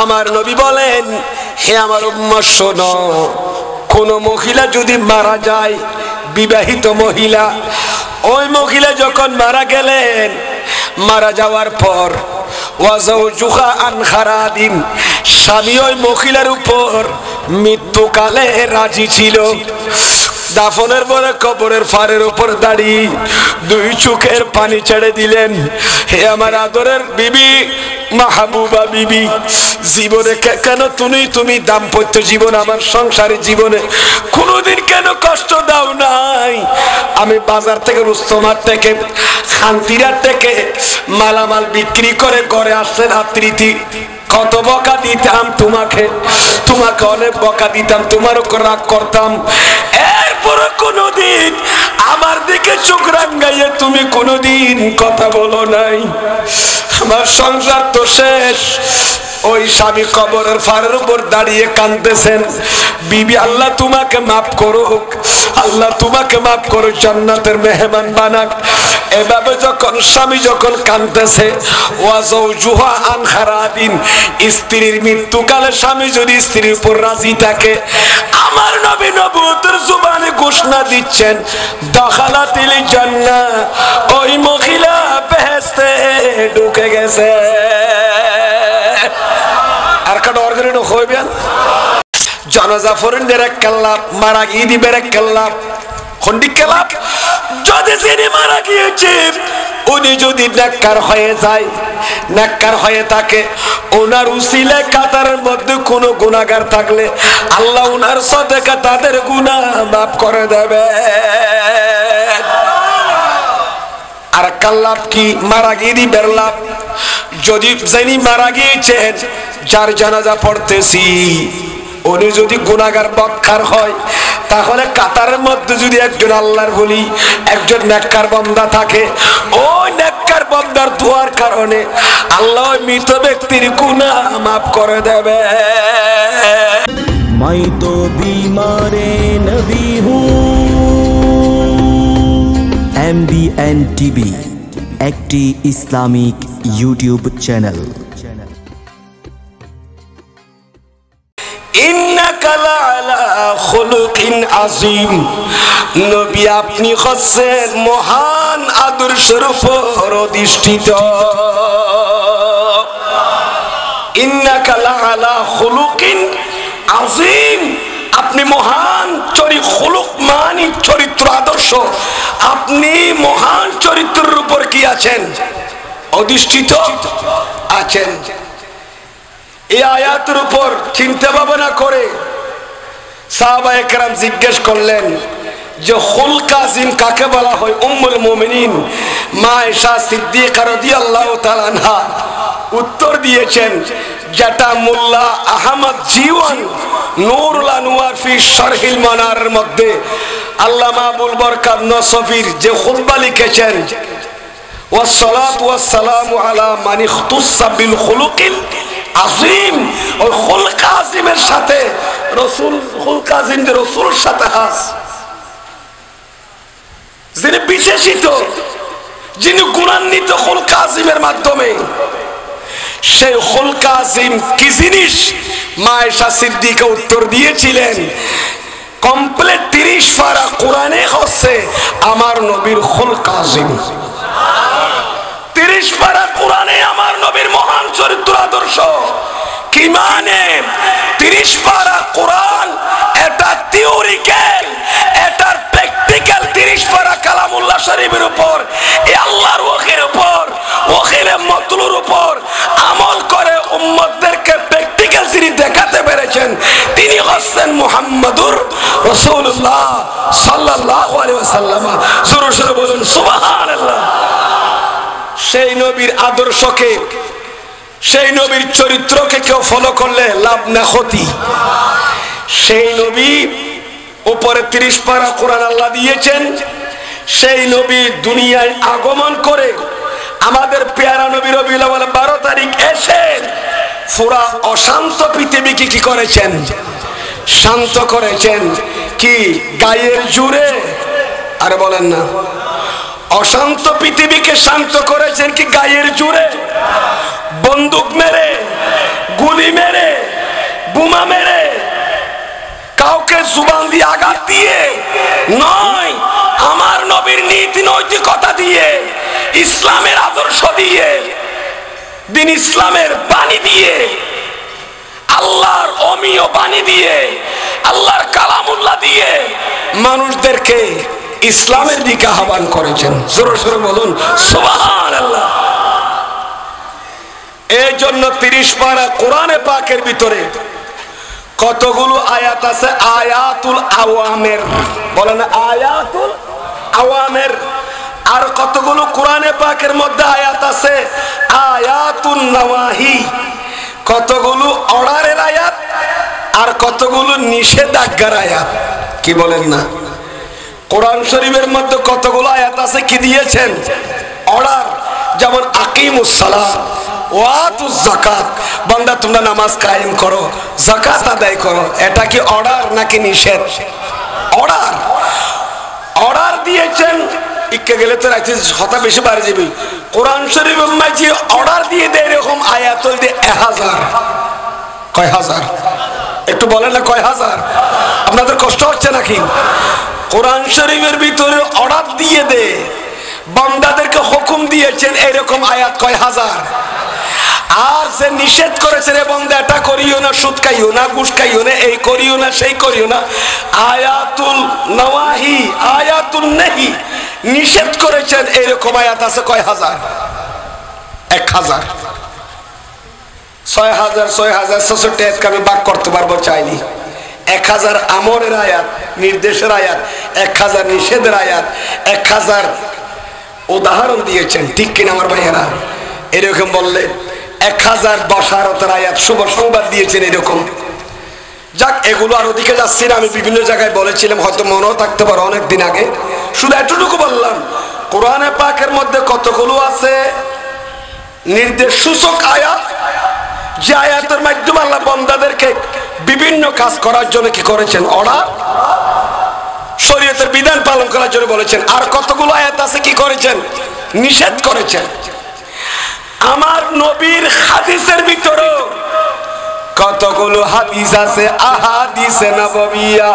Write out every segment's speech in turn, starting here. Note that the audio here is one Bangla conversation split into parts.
আমার নবী বলেন, হে আমার উম্মত শোনো, কোন মহিলা যদি মারা যায়, বিবাহিত মহিলা, ওই মহিলা যখন মারা গেলেন, মারা যাওয়ার পর ওয়াজাউজুহা আন খারাদিন, স্বামী ওই মহিলার উপর মৃত্যুকালে রাজি ছিল। দাফনের পরে কবরের ফারের উপর দাঁড়িয়ে দুই চোখের পানি ছেড়ে দিলেন, হে আমার আদরের বিবি, মাহবুবা বিবি, জীবনে কেন তুমি দাম্পত্য জীবন, আমার সংসারের জীবনে কোনোদিন কেন কষ্ট দাও নাই? আমি বাজার থেকে, রুস্তমার থেকে, খান্তিরার থেকে মালামাল বিক্রি করে ঘরে আসছে রাত্রিতে, কত বকা দিতাম তোমাকে অনেক বকা দিতাম, তোমার উপর রাগ করতাম, এরপরে কোনোদিন আমার দিকে চোখ রাঙাইয়ে তুমি কোনোদিন কথা বলো নাই। আমার সংসার তো শেষ। ওই স্বামী কবরের ফারের উপর দাঁড়িয়ে কাঁদতেছেন, বিবি আল্লাহ তোমাকে মাফ করুক, আল্লাহ তোমাকে মাফ করুক, জান্নাতের মেহমান বানাক। এভাবে যখন স্বামী যখন কাঁদতেছে, ওয়াজাউজুহা আন খারাদিন, স্ত্রীর মৃত্যুকালে স্বামী যদি স্ত্রীর উপর রাজি থাকে, আমার নবী নবুয়তের জবানে ঘোষণা দিচ্ছেন, দাখালাতিল জান্নাহ, ওই মহিলা বেহেশতে ঢুকে গেছে। আর কাটা অর্গানিক হইবেন জানাজা ফরেনদের এক কাল্লাপ, মারা গিয়ে দিবের এক কাল্লাপ, খন্ডিক কাল্লাপ। যদি যিনি মারা গিয়েছে উনি যদি নেককার হয়ে যায়, নেককার হয়ে থাকে, ওনার উসিলায় কাতারের মধ্যে কোনো গুনাহগার থাকলে আল্লাহ ওনার সাদেকা তাদের গুনাহ মাফ করে দেবে। আর কাল্লাপ কি? মারা গিয়ে দিবের লাভ। যদি যিনি মারা গিয়েছেন, যার জানাজা পড়তেছি, উনি যদি গুনাহগার বদকার হয়, তাহলে কাতারের মধ্যে যদি একজন আল্লাহর ওলি, একজন নেককার বান্দা থাকে, ওই নেককার বান্দার দোয়ার কারণে আল্লাহ মৃত ব্যক্তির গুনাহ মাফ করে দেবে। मैं तो बीमारे नबी हूँ। MBN TV একটি ইসলামিক ইউটিউব চ্যানেল। ইন্নাকা লাআলা খুলুকিন আযীম, নবী আপনি হচ্ছেন মহান আদর্শের উপর অধিষ্ঠিত। ইন্নাকা লাআলা খুলুকিন আযীম, আপনি মহান খুলুক মানি চরিত্র, আদর্শ, আপনি মহান চরিত্রের উপর কি আছেন? অধিষ্ঠিত আছেন। এই আয়াতের উপর চিন্তা ভাবনা করে সাহাবায়ে কেরাম জিজ্ঞেস করলেন যে খুলক আযীম কাকে বলা হয়? উম্মুল মুমিনিন মা আয়েশা সিদ্দিকা রাদিয়াল্লাহু তাআলা আনহা উত্তর দিয়েছেন, যেটা মোল্লা আহমদ জীবন নূরুল আনওয়ার ফি শারহিল মানারের মধ্যে আল্লামা আবুল বরকত নসফির যে খুতবা লিখেছেন, ওয়াসসালাতু ওয়াসসালামু আলা মান ইখতাসা বিল খুলুকিল আযীম, ওই খুলক আযীমের সাথে রাসূল, খুলক আযীম যে রাসূলের সাথে আছে, যিনি বিশেষিত, যিনি গুণান্বিত খুলক আযীমের মাধ্যমে, সেই খুলক আযীম কি জিনিস? মা আয়েশা সিদ্দিকা উত্তর দিয়েছিলেন, কমপ্লিট 30 পারা কোরআনে হচ্ছে আমার নবীর খুলক আযীম। 30 পারা কোরআনে আমার নবীর মহান চরিত্র আদর্শ। কি মানে? 30 পারা কোরআন এটা থিওরিক্যাল, এটার প্র্যাকটিক্যাল। 30 পারা কালামুল্লাহ শরীফের উপর, এই আল্লাহর ওহীর উপর, ওহীর মতলুর উপর আমল করে উম্মতদেরকে প্র্যাকটিক্যাল যিনি দেখাতে পেরেছেন, তিনি হচ্ছেন মুহাম্মাদুর রাসূলুল্লাহ সাল্লাল্লাহু আলাইহি ওয়াসাল্লাম। জোরে জোরে বলুন সুবহানাল্লাহ। সেই নবীর আদর্শকে, সেই নবীর চরিত্রকে কেউ ফলো করলে লাভ না ক্ষতি। সেই নবী উপরে 30 পারা কোরআন আল্লাহ দিয়েছেন। সেই নবী দুনিয়ায় আগমন করে আমাদের পেয়ারা নবী রবিউল আউয়াল 12 তারিখ এসে পুরা অশান্ত পৃথিবীকে কি করেছেন? শান্ত করেছেন। কি গায়ের জোরে? আর বলেন না, অশান্ত পৃথিবীকে শান্ত করেছেন কি গায়ের জোরে? বন্দুক মেরে, গুলি মেরে, বোমা মেরে, কাউকে জুবান দিয়ে আঘাত দিয়ে নয়, আমার নবীর নীতি নৈতিকতা দিয়ে, ইসলামের আদর্শ দিয়ে, দিন ইসলামের বাণী দিয়ে, আল্লাহর অমীয় বাণী দিয়ে, আল্লাহর কালামুল্লাহ দিয়ে মানুষদেরকে ইসলামের দিকে আহ্বান করেছেন। জোরে জোরে বলুন সুবহানাল্লাহ। এই জন্য 30 পারা কোরআনে পাকের ভিতরে কতগুলো আয়াত আছে, আয়াতুল আওয়ামের, বলেন আয়াতুল আওয়ামের। আর কতগুলো কোরআনে পাকের মধ্যে আয়াত আছে আয়াতুন নাওয়াহি, কতগুলো অর্ডারের আয়াত আর কতগুলো নিষেধাজ্ঞার আয়াত। কি বলেন না? কোরআন শরীফের মধ্যে কতগুলো আয়াত আছে কি দিয়েছেন? অর্ডার, যেমন আকিমুস সালাত ওয়া আতুজ যাকাত, বান্দা তোমরা নামাজ কায়েম করো, যাকাত আদায় করো। এটা কি অর্ডার নাকি নিষেধ? অর্ডার। অর্ডার দিয়েছেন। ইকে গেলে তো রাখছি হতা বেশি বাড়ে যাবে। কোরআন শরীফের মাঝে অর্ডার দিয়ে দেয় এরকম আয়াত দিয়ে 1000। কয় হাজার? একটু বলেন না কয় হাজার? আপনাদের কষ্ট হচ্ছে নাকি? কোরআন শরীফের ভিতরে অর্ডার দিয়ে দে, বান্দাদেরকে হুকুম দিয়েছেন এরকম আয়াত কয় হাজার। আর যে নিষেধ করেছে রে বান্দা এটা করিও না, সুদ খাইও না, ঘুষ খাইও না, এই করিও না, সেই করিও না, আয়াতুল নাওয়াহি, আয়াতুল নাহি, নিষেধ করেছেন এরকম আয়াত আছে কয় হাজার? 1000। 6000 আমি বাক করতে পারবো চাইনি। 1000 আমরের আয়াত, নির্দেশের আয়াত, 1000 নিষেধের আয়াত, 1000 উদাহরণ দিয়েছেন। ঠিক কিনা আমার ভাইয়েরা? এরকম বললে 1000 বশারতের আয়াত, শুভ সংবাদ দিয়েছেন এরকম। যাক, এগুলো আর ওদিকে যাচ্ছি না, আমি বিভিন্ন জায়গায় বলেছিলাম, হয়তো মনেও থাকতে পারো অনেকদিন আগে। শুধু এতটুকু বললাম, কোরআনে পাকের মধ্যে কতগুলো আছে নির্দেশ সূচক আয়াত, যে আয়াতের মাধ্যমে আল্লাহ বান্দাদেরকে বিভিন্ন কাজ করার জন্য কি করেছেন? অর্ডার, শরীয়তের বিধান পালন করার জন্য বলেছেন। আর কতগুলো আয়াত আছে কি করেছেন? নিষেধ করেছেন। আমার নবীর হাদিসের ভিতরে কতগুলো হাদিস আছে, আহাদিসে নববিয়া,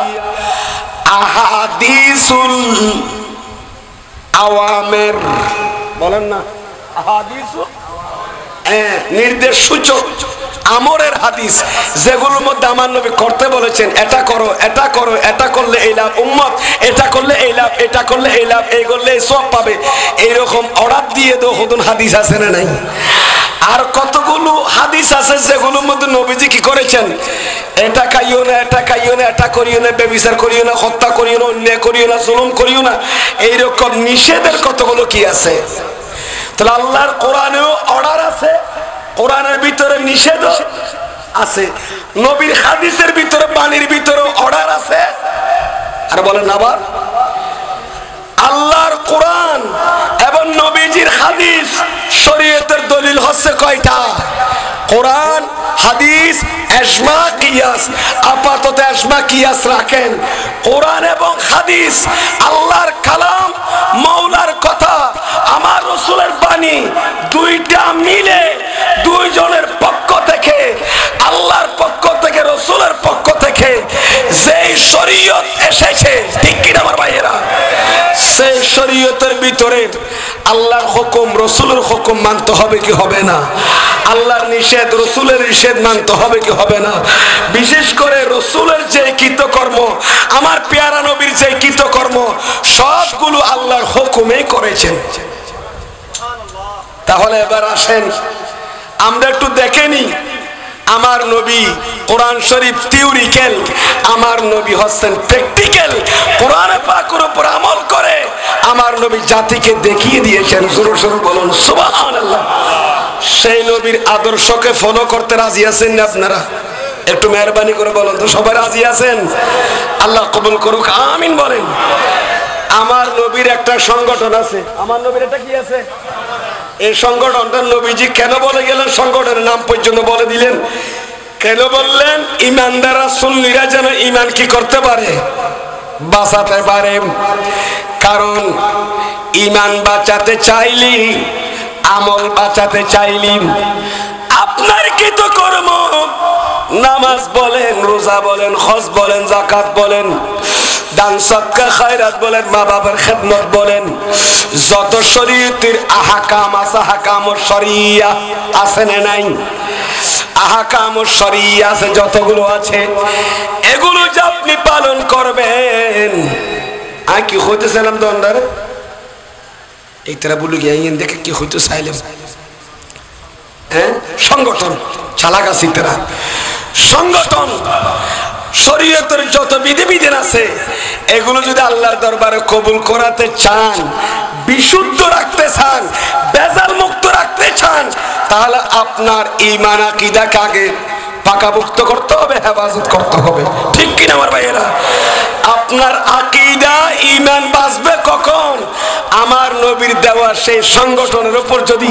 আহাদিসুল আওয়ামের, বলেন না আহাদিসুল, নির্দেশ সূচক আমরের হাদিস, যেগুলোর মধ্যে আমার নবী করতে বলেছেন, এটা করো, এটা করো, এটা করলে এই লাভ, উম্মত এটা করলে এই লাভ, এটা করলে এই লাভ, এই করলে এই সব পাবে, এইরকম অর্ডার দিয়ে দো হুদুন হাদিস আছে না নাই? আর কতগুলো হাদিস আছে যেগুলোর মধ্যে নবীজি কি করেছেন? এটা খাইও না, এটা খাইও না, এটা করিও না, ব্যভিচার করিও না, হত্যা করিও না, অন্যায় করিও না, জুলুম করিও না, এইরকম নিষেধের কতগুলো কি আছে? তাহলে আল্লাহর কোরআনেও অর্ডার আছে, কোরআনের ভিতরে নিষেধ আছে, নবীর হাদিসের ভিতরে বাণীর ভিতরে অর্ডার আছে। আর বলেন আবার, আল্লাহর কোরআন এবং নবীজির হাদিস শরীয়তের দলিল হচ্ছে কয়টা? কোরআন, হাদিস, ইজমা, কিয়াস। আপাতত ইজমা কিয়াস রাখেন। কোরআন এবং হাদিস আল্লাহর কালাম, মাওলার কথা, আমার রাসূলের বাণী, দুইটা মিলে দুইজনের পক্ষ থেকে, আল্লাহর পক্ষ থেকে, রাসূলের পক্ষ থেকে যেই শরীয়ত এসেছে, ঠিক কি না আমার ভাইয়েরা? সেই শরীয়তের ভিতরে আল্লাহর হুকুম, রাসূলের হুকুম মানতে হবে কি হবে না? আল্লাহর নিষেধ, রাসূলের নিষেধ মানতে হবে কি হবে না? বিশেষ করে রাসূলের যে কৃতকর্ম, আমার পেয়ারা নবীর যে কৃতকর্ম, সবগুলো আল্লাহর হুকুমেই করেছেন। তাহলে এবার আসেন আমরা একটু দেখে নিই, আমার নবী কোরআন শরীফ থিওরিক্যাল, আমার নবী হচ্ছেন প্র্যাকটিক্যাল। কোরআন পাকের উপর আমল করে আমার নবী জাতিকে দেখিয়ে দিয়েছেন। জোরে জোরে বলুন সুবহানাল্লাহ। সেই নবীর আদর্শকে ফলো করতে রাজি আছেন না আপনারা? একটু মেহরবানি করে বলুন তো, সবাই রাজি আছেন? আল্লাহ কবুল করুক, আমিন বলেন। আমার নবীর একটা সংগঠন আছে। আমার নবীর একটা কি আছে? এই সংগঠনটা নবীজি কেন বলে গেলেন? সংগঠনের নাম পর্যন্ত বলে দিলেন। কেন বললেন? ইমানদাররা, সুন্নিরা যেন ইমান কি করতে পারে? বাঁচাতে পারে। কারণ ইমান বাঁচাতে চাইলি, আমল বাঁচাতে চাইলি, আপনার কৃতকর্ম নামাজ বলেন, রোজা বলেন, হজ বলেন, যাকাত বলেন, দান সদকা খায়রাত বলেন, মা বাবার খেদমত বলেন, যত শরীয়তের আহকাম আছে, আহকাম শরিয়া আছে না নাই? আহকাম শরিয়া আছে, যতগুলো আছে এগুলো যে আপনি পালন করবেন। আমি কি হইতেছিলাম দন্ডার এই তারা বলে গিয়ে দেখে কি হইতে চাইলাম, হ্যাঁ সংগঠন চালাগাছি তারা সংগঠন শরীয়তের যত বিধিবিধান আছে এগুলো যদি আল্লাহর দরবারে কবুল করাতে চান, বিশুদ্ধ রাখতে চান, বেজাল মুক্ত রাখতে চান, তাহলে আপনার ঈমান আকীদাকে আগে পাকাপোক্ত করতে হবে, হেফাজত করতে হবে। ঠিক কিনা আমার ভাইয়েরা? আপনার আকীদা ঈমান বাঁচবে কখন? আমার নবীর দেওয়া সেই সংগঠনের উপর যদি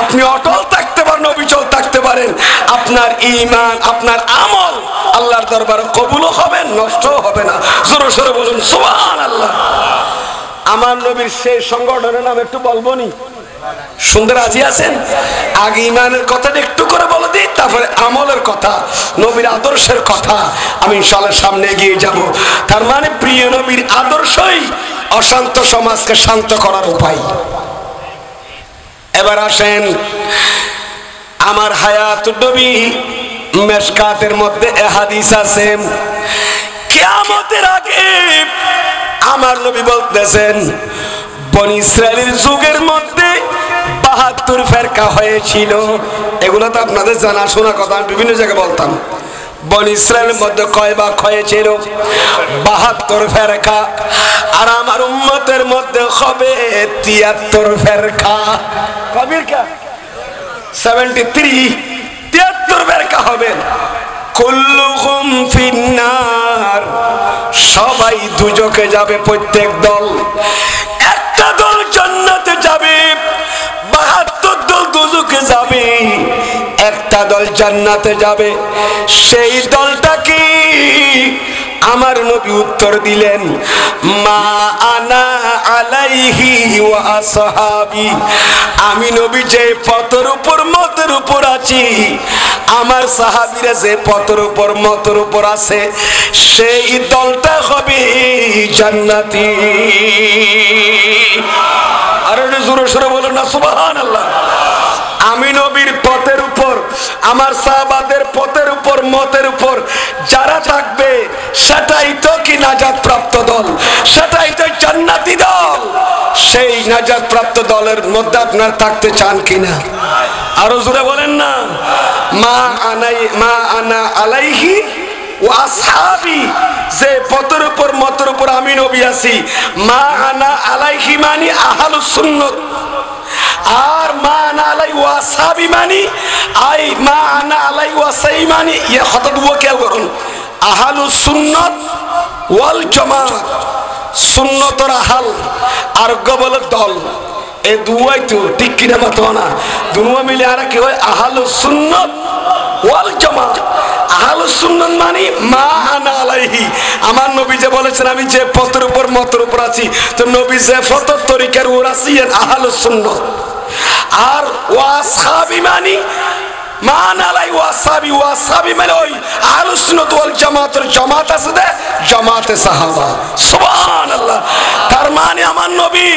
আপনি অটল থাকতে পারেন, অবিচল থাকতে পারেন, আপনার ঈমান, আপনার আমল আল্লাহর দরবারে কবুলও হবে, নষ্টও হবে না। জোরে সোরে বলুন সুবহানাল্লাহ। আমার নবীর সেই সংগঠনের নাম একটু বলবো নি? সুন্দর রাজি আছেন? আগে ঈমানের কথাটা একটু করে বলে দিই, তারপরে আমলের কথা, নবীর আদর্শের কথা আমি ইনশাআল্লাহ সামনে এগিয়ে যাব। তার মানে প্রিয় নবীর আদর্শই অশান্ত সমাজকে শান্ত করার উপায়। এবার আসেন আমার হায়াতুন নবী মেশকাতের মধ্যে এ হাদিস আছে, কিয়ামতের আগে আমার নবী বলতেছেন বনি ইসরাইলের যুগের মধ্যে ৭২ ফেরকা হয়েছিল। এগুলো তো আপনাদের জানাশোনা কথা, বিভিন্ন জায়গায় বলতাম। বনি ইসরাইলের মধ্যে কয় ভাগ হয়েছিল? ৭২ ফেরকা। আর আমার উম্মতের মধ্যে হবে ৭৩ ফেরকা। কবির কা 73, ৭৩ ফেরকা হবেন। কুল্লুহুম ফিন্নার, সবাই দুজকে যাবে, প্রত্যেক দল। একটা দল জান্নাতে যাবে, ৭২ দল দুজকে যাবে, একটা দল জান্নাতে যাবে। সেই দলটা কি? আমার নবী উত্তর দিলেন, মা আনা আলাইহি ওয়া আসহাবি, আমি নবী যে পথের উপর মতের উপর আছি, আমার সাহাবীরা যে পথের উপর মতের উপর আছে, সেই দলটা হবে জান্নাতি। আর জোরে সোরে বলুন না সুবহানাল্লাহ। আমি নবীর পথের উপর, আমার সাহাবাদের পথের উপর মতের উপর যারা থাকবে, সেটাই তো কি নাজাত প্রাপ্ত দল, সেটাই তো জান্নাতি দল। সেই নাজাত প্রাপ্ত দলের মধ্যে আপনার থাকতে চান কিনা? আরো জোরে বলেন না। মা আনা আলাইহি ওয়া আসহাবি, যে পথের উপর মতের উপর আমি নবী আছি। মা আনা আলাইহি মানে আহলুস সুন্নাত, আর মা আনা আলাই ওয়া আসহাবি মানে আই মা আনা আলাই ওয়া সাই মানে ইয়া হঠাৎ ওয়াকেল করুন, আহলুস সুন্নাত ওয়াল জামাত, সুন্নতর আহল আর গবল দল, এই দুয়াই তো ঠিক কিনা মতো না, দুয়া মিলে আর কি হয় আহলুস সুন্নাত ওয়াল জামাত। আহলুস সুন্নাত মানে মা আনা আলাইহি, আমার নবী যে বলেছেন আমি যে পথের উপর মতের উপর আছি, তো নবী যে পথের তরিকার উপর আছি আহলুস সুন্নাত। আর ওয়া আসহাবি মানে মা আনা আলাই ওয়া আসহাবি, ওয়া আসহাবি মানে ওই আহলুস সুন্নাত ওয়াল জামাতের জামাত আছে দে, জামাতে সাহাবা। সুবহানাল্লাহ। তার মানে আমার নবী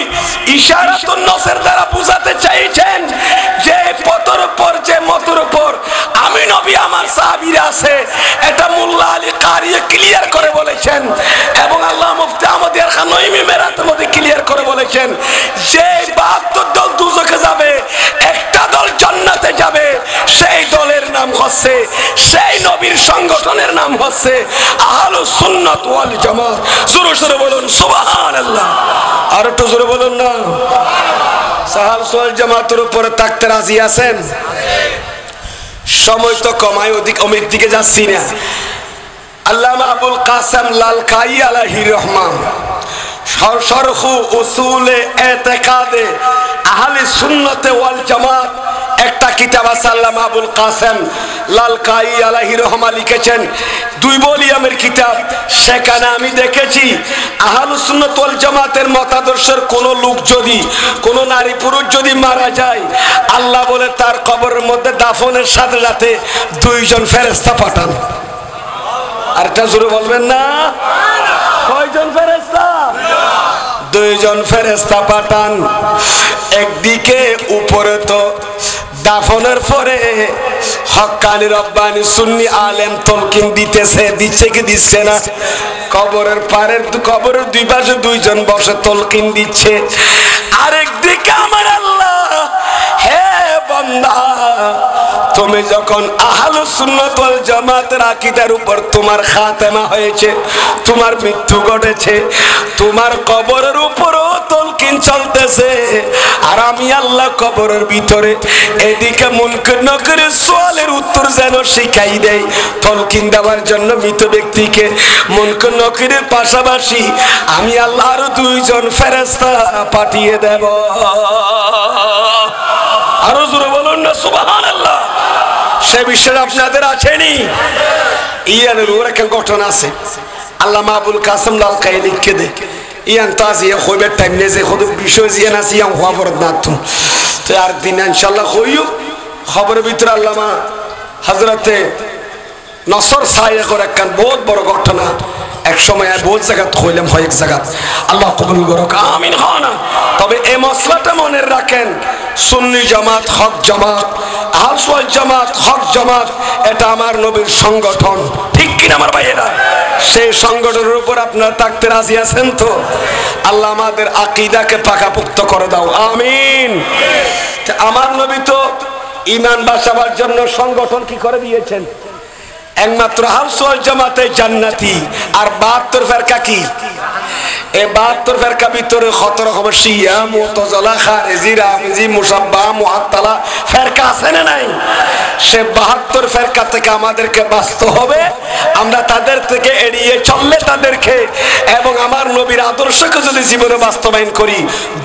ইশারাতুন নসের দ্বারা বুঝাতে চাইছেন যে পথের উপর, যে মতের উপর আমি নবী আমার সাহাবীরা আছে, এটা মোল্লা আলী কারি ক্লিয়ার করে বলেছেন, এবং আল্লাহ মুফতি আহমদ ইয়ার খান নঈমি মেরাতের মধ্যে ক্লিয়ার করে বলেছেন যে ৭২ দল দুজকে যাবে, একটা দল জান্নাতে যাবে। সেই দলের নাম হচ্ছে, সেই নবীর সংগঠনের নাম হচ্ছে আহলুস সুন্নাত ওয়াল জামাত। জোরে সোরে বলুন সুবহানাল্লাহ। আর একটু জোরে বলুন না। আহলুস ওয়াল জামাতের উপরে থাকতে রাজি আছেন? সময় তো কমাই, অমির দিকে যাচ্ছি না। আল্লামা আবুল কাসেম লালকাই আলাইহির রহমান শরহু উসুলে ইতিকাদে আহলে সুন্নাতে ওয়াল জামাত একটা কিতাব আছে আল্লামা আবুল কাসেম লালকাই আলাইহি রহমা লিখেছেন, 2 ভলিউমের কিতাব। সেখানে আমি দেখেছি আহলে সুন্নাত ওয়াল জামাতের মতাদর্শের কোন লোক যদি, কোন নারী পুরুষ যদি মারা যায়, আল্লাহ বলে তার কবরের মধ্যে দাফনের সাথে সাথে 2 জন ফেরেশতা পাঠান। আর এটা জোরে বলবেন না? কয়জন ফেরেশতা? 2 জন ফেরেশতা পাঠান। একদিকে উপরে তো দাফনের পরে হক্কানি রব্বানি সুন্নি আলেম তলকিন দিচ্ছে কি দিচ্ছে না? কবরের কবরের 2 পাশে 2 জন বসে তলকিন দিচ্ছে। আরেকদিকে আমার আল্লাহ, হে বান্দা, তুমি যখন আহলুস সুন্নাত ওয়াল জামাতের আকীদার উপর তোমার খাতেমা হয়েছে, তোমার মৃত্যু ঘটেছে, তোমার কবরের উপরও তলকিন চলতেছে। আর আমি আল্লাহ কবরের ভিতরে এদিকে মুনকার নাকিরের সওয়ালের উত্তর যেন শিখাই দেয়, তলকিন দেওয়ার জন্য মৃত ব্যক্তিকে মুনকার নাকিরের পাশাপাশি আমি আল্লাহ আরো 2 জন ফেরেশতা পাঠিয়ে দেব। আরো জোরে বলুন না সুবহানাল্লাহ। সে বিষয়ে আপনাদের আছেনি? ইয়ানের ওর একটা ঘটনা আছে, আল্লামা আবুল কাসেম লালকাই লিখে দে ইয়ান তাজিয়া হইবে টাইম নেই যে খুদ বিষয় জিয়ান আছে ইয়ান হওয়া পড়ত না তুম তো আর দিন ইনশাআল্লাহ হইও। খবরের ভিতরে আল্লামা হযরতে নসর সাইয়ে করে একটা বহুত বড় ঘটনা এক সময় বহুত জায়গা হইলাম, হয় এক জায়গা, আল্লাহ কবুল করুক, আমিন। খানা তবে এই মসলাটা মনে রাখেন, সুন্নি জামাত হক জামাত, আহলুস ওয়াল জামাত হক জামাত, এটা আমার নবীর সংগঠন, ঠিক কিনা আমার ভাইয়েরা? সেই সংগঠনের উপর আপনারা থাকতে রাজি আছেন তো? আল্লাহ আমাদের আকীদাকে পাকাপোক্ত করে দাও, আমিন। আমার নবী তো ঈমান বাঁচাবার জন্য সংগঠন কি করে দিয়েছেন? একমাত্র আহলুস ওয়াল জামাতে জান্নাতি, আর 72 ফেরকা কি? এই 72 ফেরকা ভিতরে 17 রকমের শিয়া, মুতাজিলা, খারিজি, রাফিজি, মুশাব্বা, মুআত্তালা ফেরকা আছে না নাই? সে 72 ফেরকা থেকে আমাদেরকে বাঁচতে হবে। আমরা তাদের থেকে এড়িয়ে চললে তাদেরকে এবং আমার নবীর আদর্শকে যদি জীবনে বাস্তবায়ন করি,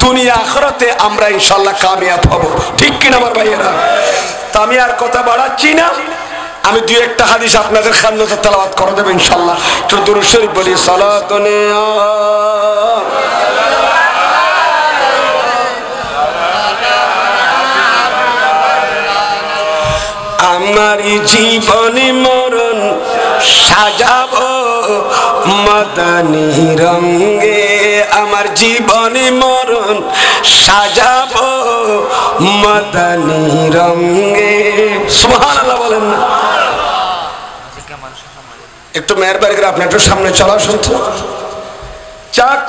দুনিয়া আখিরাতে আমরা ইনশাআল্লাহ কামিয়াব হব, ঠিক কিনা আমার ভাইয়েরা? তা আমি আর কথা বাড়াচ্ছি না, আমি 2-1টা হাদিস আপনাদের খান্নতে তেলাওয়াত করে দেব ইনশাআল্লাহ। একটু দুরূদ শরীফ বলি, সালাতুন আমার জীবনী মরণ সাজাবো মদনী রঙে, আমার জীবনী মরণ সাজাবো মদনী রঙে। সুবহানাল্লাহ বলেন না? একটু মেহরবানি করে আপনি একটু সামনে চলা শুনতো। চাক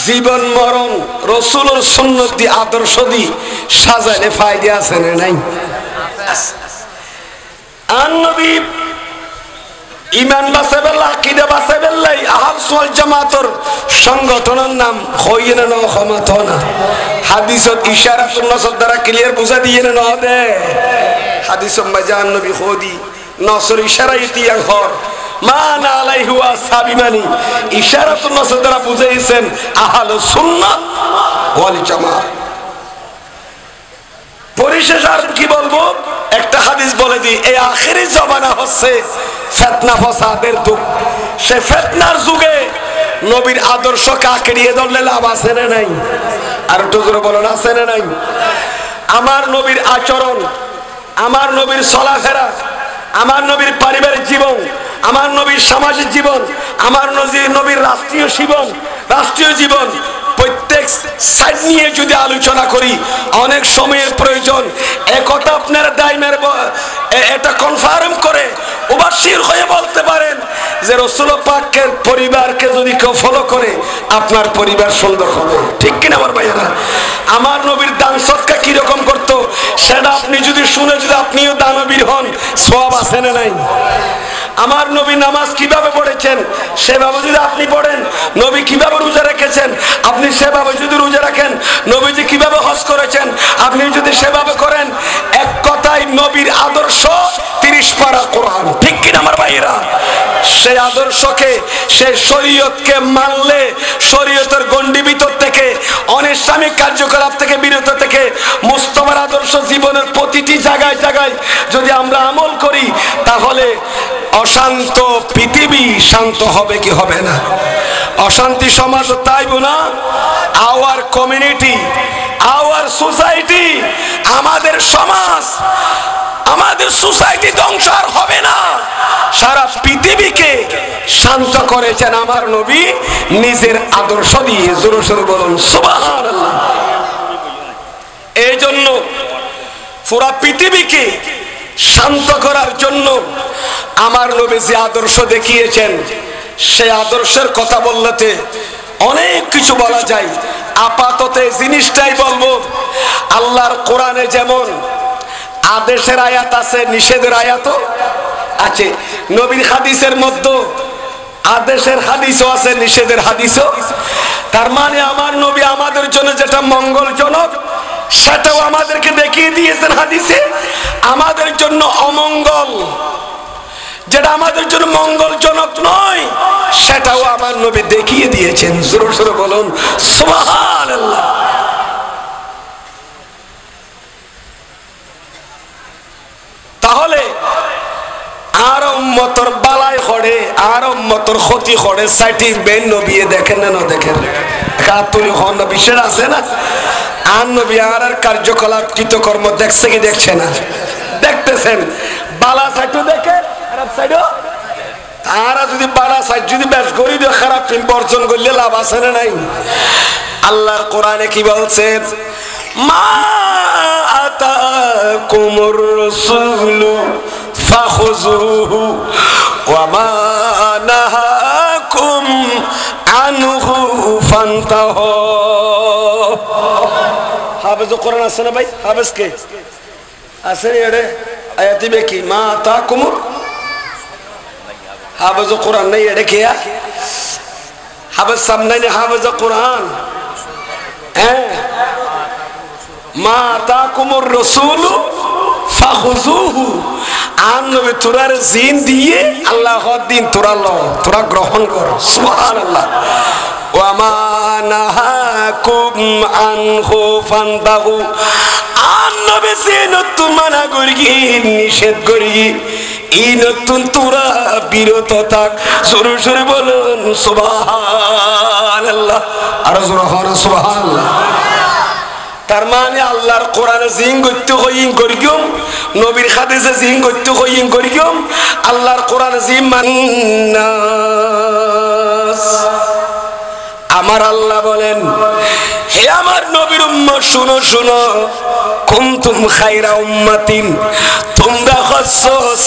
জীবন মরণ রাসূলের সুন্নাত দি আদর্শ দি সাজাইলে ফায়দা আছে না নাই? আর নবী ঈমান বাঁচাবেলা, আকীদা বাঁচাবেলা, আহলুস ওয়াল জামাতের সংগঠনের নাম হইয়ে না ক্ষমত না। হাদিসত ইশারাতুন নসর দ্বারা ক্লিয়ার বুঝা দিয়ে না দে। হাদিসত মাজান নবী খোদি নসর ইশারাইতি হর মানা আলাইহি ওয়া সাবিমানি, ইশারাতুন নসর দ্বারা বুঝাইছেন আহলুস সুন্নাত ওয়াল জামাত। পরিশেষ আর কি বলবো, একটা হাদিস বলে দিই, এই আখেরি জমানা হচ্ছে ফিতনা ফাসাদের যুগ। সে ফিতনার যুগে নবীর আদর্শকে আঁকড়িয়ে ধরলে লাভ আছে না নাই? আর একটু জোরে বলেন, আছে না নাই? আমার নবীর আচরণ, আমার নবীর চলাফেরা, আমার নবীর পারিবারিক জীবন, আমার নবীর সামাজিক জীবন, আমার নবীর রাষ্ট্রীয় জীবন প্রত্যেক সাইড নিয়ে যদি আলোচনা করি অনেক সময়ের প্রয়োজন। একথা আপনার দাইমের এটা কনফার্ম করে ওবাশির হয়ে বলতে পারেন যে রাসূল পাকের পরিবারকে যদি কেউ ফলো করে আপনার পরিবার সুন্দর হবে, ঠিক কিনা আমার ভাইয়েরা? আমার নবীর দান সদকা কিরকম করতো সেটা আপনি যদি শুনে যদি আপনিও দানবীর হন, সওয়াব আছে না নাই? আমার নবী নামাজ কিভাবে পড়েছেন সেভাবে যদি আপনি পড়েন, নবী কিভাবে রোজা রেখেছেন আপনি সেভাবে যদি রোজা রাখেন, নবীজি কিভাবে হজ করেছেন আপনি যদি সেভাবে করেন, এক কথায় নবীর আদর্শ 30 পারা কোরআন, ঠিক কিনা আমার ভাইয়েরা? সেই আদর্শকে, সেই শরীয়তকে মানলে শরীয়তের গণ্ডি ভিতর থেকে, অনিসলামিক কার্যকলাপ থেকে বিরত থেকে মুস্তাফার আদর্শ জীবনের প্রতিটি জায়গায় জায়গায় যদি আমরা আমল করি, তাহলে অশান্ত পৃথিবী শান্ত হবে কি হবে না? অশান্তি সমাজ তাইব না? আওয়ার কমিউনিটি, আওয়ার সোসাইটি, আমাদের সমাজ, আমাদের সোসাইটি ধ্বংস আর হবে না। সারা পৃথিবীকে শান্ত করেছেন আমার নবী নিজের আদর্শ দিয়ে। জোরে সোরে বলুন সুবহানাল্লাহ। এই জন্য পুরা পৃথিবীকে শান্ত করার জন্য আমার নবী যে আদর্শ দেখিয়েছেন, সেই আদর্শের কথা বলতে অনেক কিছু বলা যায়। আপাতত এই জিনিসটাই বলবো, আল্লাহর কোরআনে যেমন আদেশের আয়াত আছে, নিষেধের আয়াতও আছে। নবীর হাদিসের মধ্যে আদেশের হাদিসও আছে, নিষেধের হাদিসও। তার মানে আমার নবী আমাদের জন্য যেটা মঙ্গলজনক সেটাও আমাদেরকে দেখিয়ে দিয়েছেন হাদিসে। আমাদের জন্য অমঙ্গল, যেটা আমাদের জন্য মঙ্গলজনক নয়, সেটাও আমার নবী দেখিয়ে দিয়েছেন। জোরে সোরে বলুন সুবহানাল্লাহ। তাহলে আর উম্মতর বালাই করে, আর উম্মতর ক্ষতি করে, সাইটি বেন নবী দেখেন না দেখেন? কাতুল হন নবী সেটা আছে না? আর নবী আর কার্যকলাপ কৃতকর্ম দেখছে কি দেখছে না? দেখতেছেন। বালা সাইটও দেখে, খারাপ সাইডও। তারা যদি বালা সাইড যদি বেশ করি দিয়ে খারাপ টিম বর্জন করলে লাভ আছে না নাই? আল্লাহর কোরআনে কি বলছেন? মা আতাকুমুর রাসূলু ফাখুযুহু ওয়া মা নাহাকুম আনহু ফান্তাহু। হাফেজ কোরআন আছে না ভাই? হাফেজ কে আছে রে? আয়াতি বেকি মা আতাকুমুর হাফেজ কোরআন নাই এডে কে? হাফেজ সামনে না হাফেজ কোরআন। হ্যাঁ, মা আতাকুমুর রাসূলু ফাখুযুহু। আর নবী তোরার জিন দিয়ে আল্লাহর দিন তোরা ল, তোরা গ্রহণ কর। সুবহানাল্লাহ। ওয়া মা নাহাকুম আনহু ফান্তাহু। আর নবী জিন মানা করি, নিষেধ করি, এই নতুন তোরা বিরত থাক। জোরে জোরে বলুন সুবহানাল্লাহ। আর জোরে হন সুবহানাল্লাহ। তার মানে আল্লাহর কোরআনে জিন করতে হইন করিম, নবীর হাদিসে জিন করতে হইন করিম, আল্লাহর কোরআনে জিন মান্নাস। আমার আল্লাহ বলেন, হে আমার নবীর উম্মত শুনো শুনো, কুনতুম খায়রা উম্মাতিন, তোমরা হচ্ছ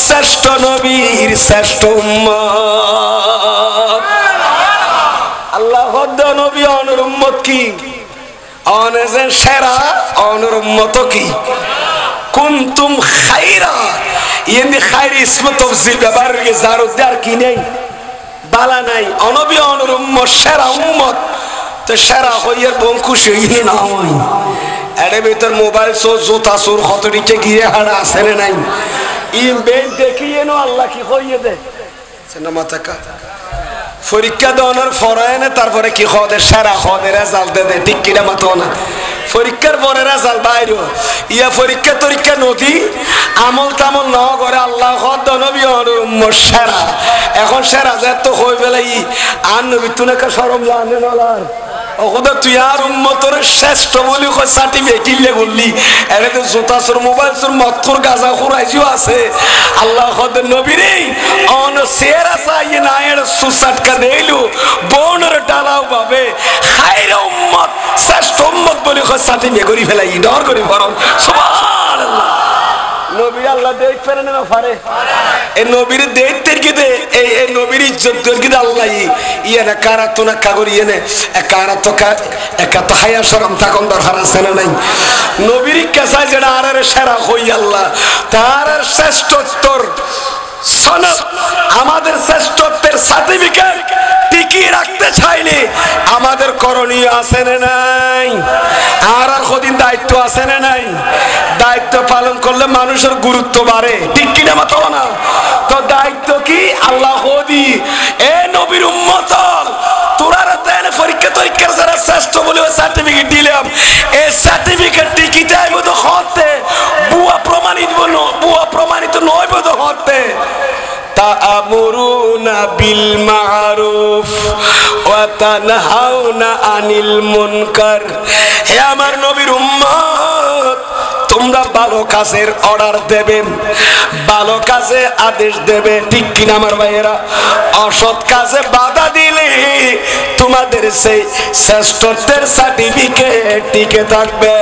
শ্রেষ্ঠ নবীর শ্রেষ্ঠ উম্মত। আল্লাহ নবী অনর উম্মত কি? অনেজের সেরা, অনর উম্মত কি? কুনতুম খায়রা। ইনি খায়র ইসমে তাফসীর ব্যবহার করে জারুদার কি নেই, বালা নাই। অনবী অনর উম্মত, সেরা উম্মত। তো সেরা হইয়ার বোন খুশি হইনি না হয়? এর ভিতর মোবাইল চোর, জুতা চোর, হতরিচে গিয়ে হাড়া আছে না নাই? ইম বেন দেখিয়ে নো আল্লাহ কি হইয়ে দে মাথা কা পরীক্ষা দেওয়ানোর ফরায় না, তারপরে কি খদের সেরা খদের রেজাল্ট দে, ঠিক কিনা মাতো না? পরীক্ষার পরে রেজাল্ট বাইরে ইয়া পরীক্ষা তরীক্ষা নদী আমল তামল ন করে আল্লাহ খদ নবী সেরা। এখন সেরা যে তো হয়ে বেলাই আর নবী তুই সরম জানে নলার ওখদা তুই আর উম্মতর শ্রেষ্ঠ বলি সার্টিফিকেট কিনলে বললি। এর তো জোতা চোর, মোবাইল চোর, মৎখর, গাঁজা খুরাইজিও আছে। আল্লাহ খদ নবীরে অন সেরা চাইয়ে না এর সুসাটকা দেইলু বোনের ডালাও পাবে। খায়রা উম্মত, শ্রেষ্ঠ উম্মত বলি সার্টিফিকেট করি ফেলাই ডর করি ফরম। সুবহানাল্লাহ। নবী আল্লাহ দেখ ফেরে না পারে? এই নবীর দেখতে গিয়ে এই নবীর ইজ্জত গিয়ে আল্লাহ ইয়ে না কারা তো না কাগর ইয়ে নে কারা তো একা তো হায়া শরম থাকুন দরকার আছে না নাই? নবীর কাছে যেটা আর সেরা হই আল্লাহ তার শ্রেষ্ঠত্বর সনদ, আমাদের শ্রেষ্ঠত্বের সার্টিফিকেট টিকিয়ে রাখতে চাইলে আমাদের করণীয় আছে না নাই? আর কদিন দায়িত্ব আছে না নাই? দায়িত্ব পালন করলে মানুষের গুরুত্ব বাড়ে, ঠিক কিনা মাতো না? তো দায়িত্ব কি? আল্লাহ সার্টিফিকেট দিলাম এই সার্টিফিকেট টিকিটাই বোধ হতে বুয়া প্রমাণিত নয় বোধ হতে তা'মুরুনা বিল মা'রুফ ওয়া তানহাউনা আনিল মুনকার। হে আমার নবীর উম্মত, তোমরা ভালো কাজের অর্ডার দেবে, ভালো কাজে আদেশ দেবে, ঠিক কিনা আমার ভাইয়েরা? অসৎ কাজে বাধা দিলে তোমাদের সেই শ্রেষ্ঠত্বের সার্টিফিকেট টিকে থাকবে।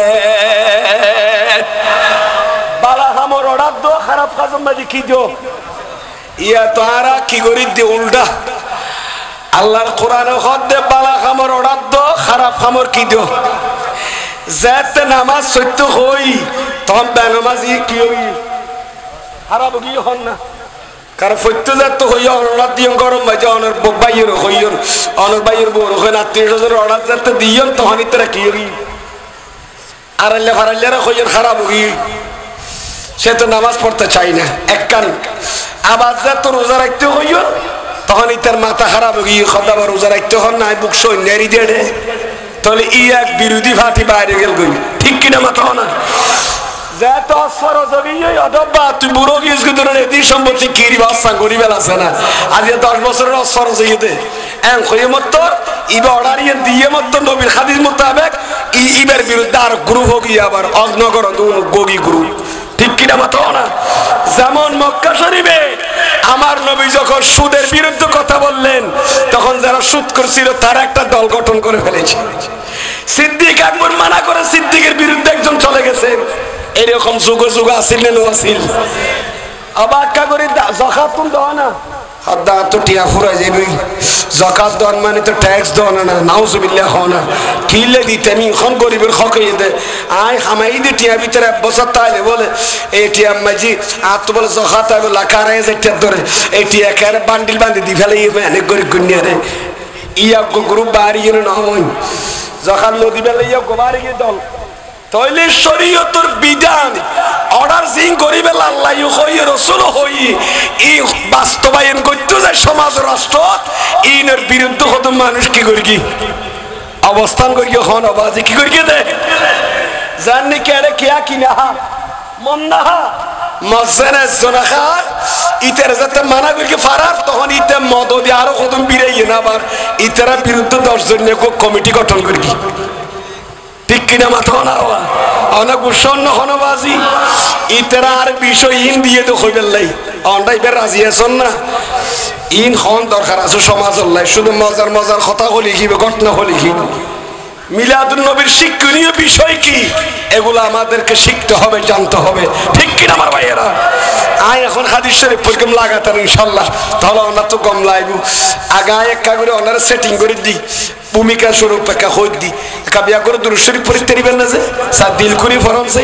বালা হামর অর্ডার দো, খারাপ কাজ মাঝে কি দো ইয়া তারা কি করি দে উল্টা। আল্লাহর কোরআনে হদে বালা খামর অর্ডার দো, খারাপ খামর কি দো। যেতে নামাজ সত্য হই তখন বেনামাজি কি হই খারাপ কি হন না। কারণ সত্য যেতে হই অর্ডার দিও গরম বাজে অনর বাইয়ের হইয়র অনর বাইয়ের বড় হয় আত্মীয় স্বজনের অর্ডার যেতে দিও তখন ইতরা কি হই আড়াল্লা ফারাল্লারা হইয়র খারাপ হই। সে তো নামাজ পড়তে চাই না এক কান, আবার যেত রোজা রাখতে হইয়র তখন ইতার মাথা খারাপ হই খদা বা রোজা রাখতে হন না বুক সৈন্যারি দেড়ে, তাহলে ই এক বিরোধী পার্টি বাইরে গেল গই, ঠিক কিনা মাথা না? যেত অস্বর জবি অদব্বা তুই বুড়ো গিয়েছ কিন্তু এদিন সম্পত্তি কিরি বাচ্চা গরিবেল আছে না আজ 10 বছরের অস্বর জইতে এন কই মত ইবা অর্ডার ইয়ে দিয়ে মত নবীর হাদিস মোতাবেক ইবের বিরুদ্ধে আর গ্রুপ হগি আবার অজনগর গগি গ্রুপ, ঠিক কিনা মাথা না? যেমন মক্কা শরীফে আমার নবী যখন সুদের বিরুদ্ধে কথা বললেন তখন যারা সুদ করছিল তার একটা দল গঠন করে ফেলেছে। সিদ্দিক আকবর মানা করে সিদ্দিকের বিরুদ্ধে একজন চলে গেছে। এরকম যুগ যুগ আসিল না আসিল অবাক্কা করে যাকাত তুম দাও না হাদা তো টিয়া ফুরাই যাবে। যাকাত দান মানে তো ট্যাক্স দাও না, নাউজুবিল্লাহ হও না কিলে দিতে নি খন গরিবের হক হয়ে দে আই হামাই দি টিয়া ভিতরে বছর তাইলে বলে এই টিয়া মাঝি আর তো বলে যাকাত আইব লাখারে যেটা ধরে এই টিয়া কারে বান্ডিল বান্ধি দি ফেলে অনেক গরিব গুনিয়ারে ইয়া গ্রুপ বাড়িয়ে না হয় যখন নদী বেলা ইয়া গোবারে গিয়ে দল তইলে শরীয়তের বিধান অর্ডার সিং করিবে আল্লাহ হই রাসূল হই এই বাস্তবায়ন করতে যায় সমাজ রাষ্ট্র ইনের বিরুদ্ধে কত মানুষ কি করি কি অবস্থান করি হন আওয়াজে কি করি দে জাননি কেরে কিয়া কিনা মন্না মজনে জনাখার ইতার যাতে মানা করি ফারার তখন ইতে মদ দিয়ে আরো কদম বিরাইয়ে না আবার ইতারা বিরুদ্ধে 10 জনের কমিটি গঠন করি ঠিক কিনা মাথা না অনেক উৎসন্ন হনবাজি ইতারা আর বিষয় ইন দিয়ে তো হইবেন লাই অন্ডাই বের রাজি আছেন না ইন হন দরকার আছে সমাজ লাই শুধু মজার মজার কথা হলি কি ঘটনা হলি কি মিলাদুন নবীর শিক্ষণীয় বিষয় কি এগুলো আমাদেরকে শিখতে হবে জানতে হবে, ঠিক কিনা আমার ভাইয়েরা? আয় এখন হাদিস শরীফ পড়লাম লাগাতার ইনশাআল্লাহ তাহলে আমরা তো কম লাইবু আগায় একটা করে ওনারা সেটিং করে দিই ভূমিকা স্বরূপ একা হই দি কাবিয়া করে দুরূদ শরীফ পড়তে দিবেন না যে সা দিল করে ফরমাইছে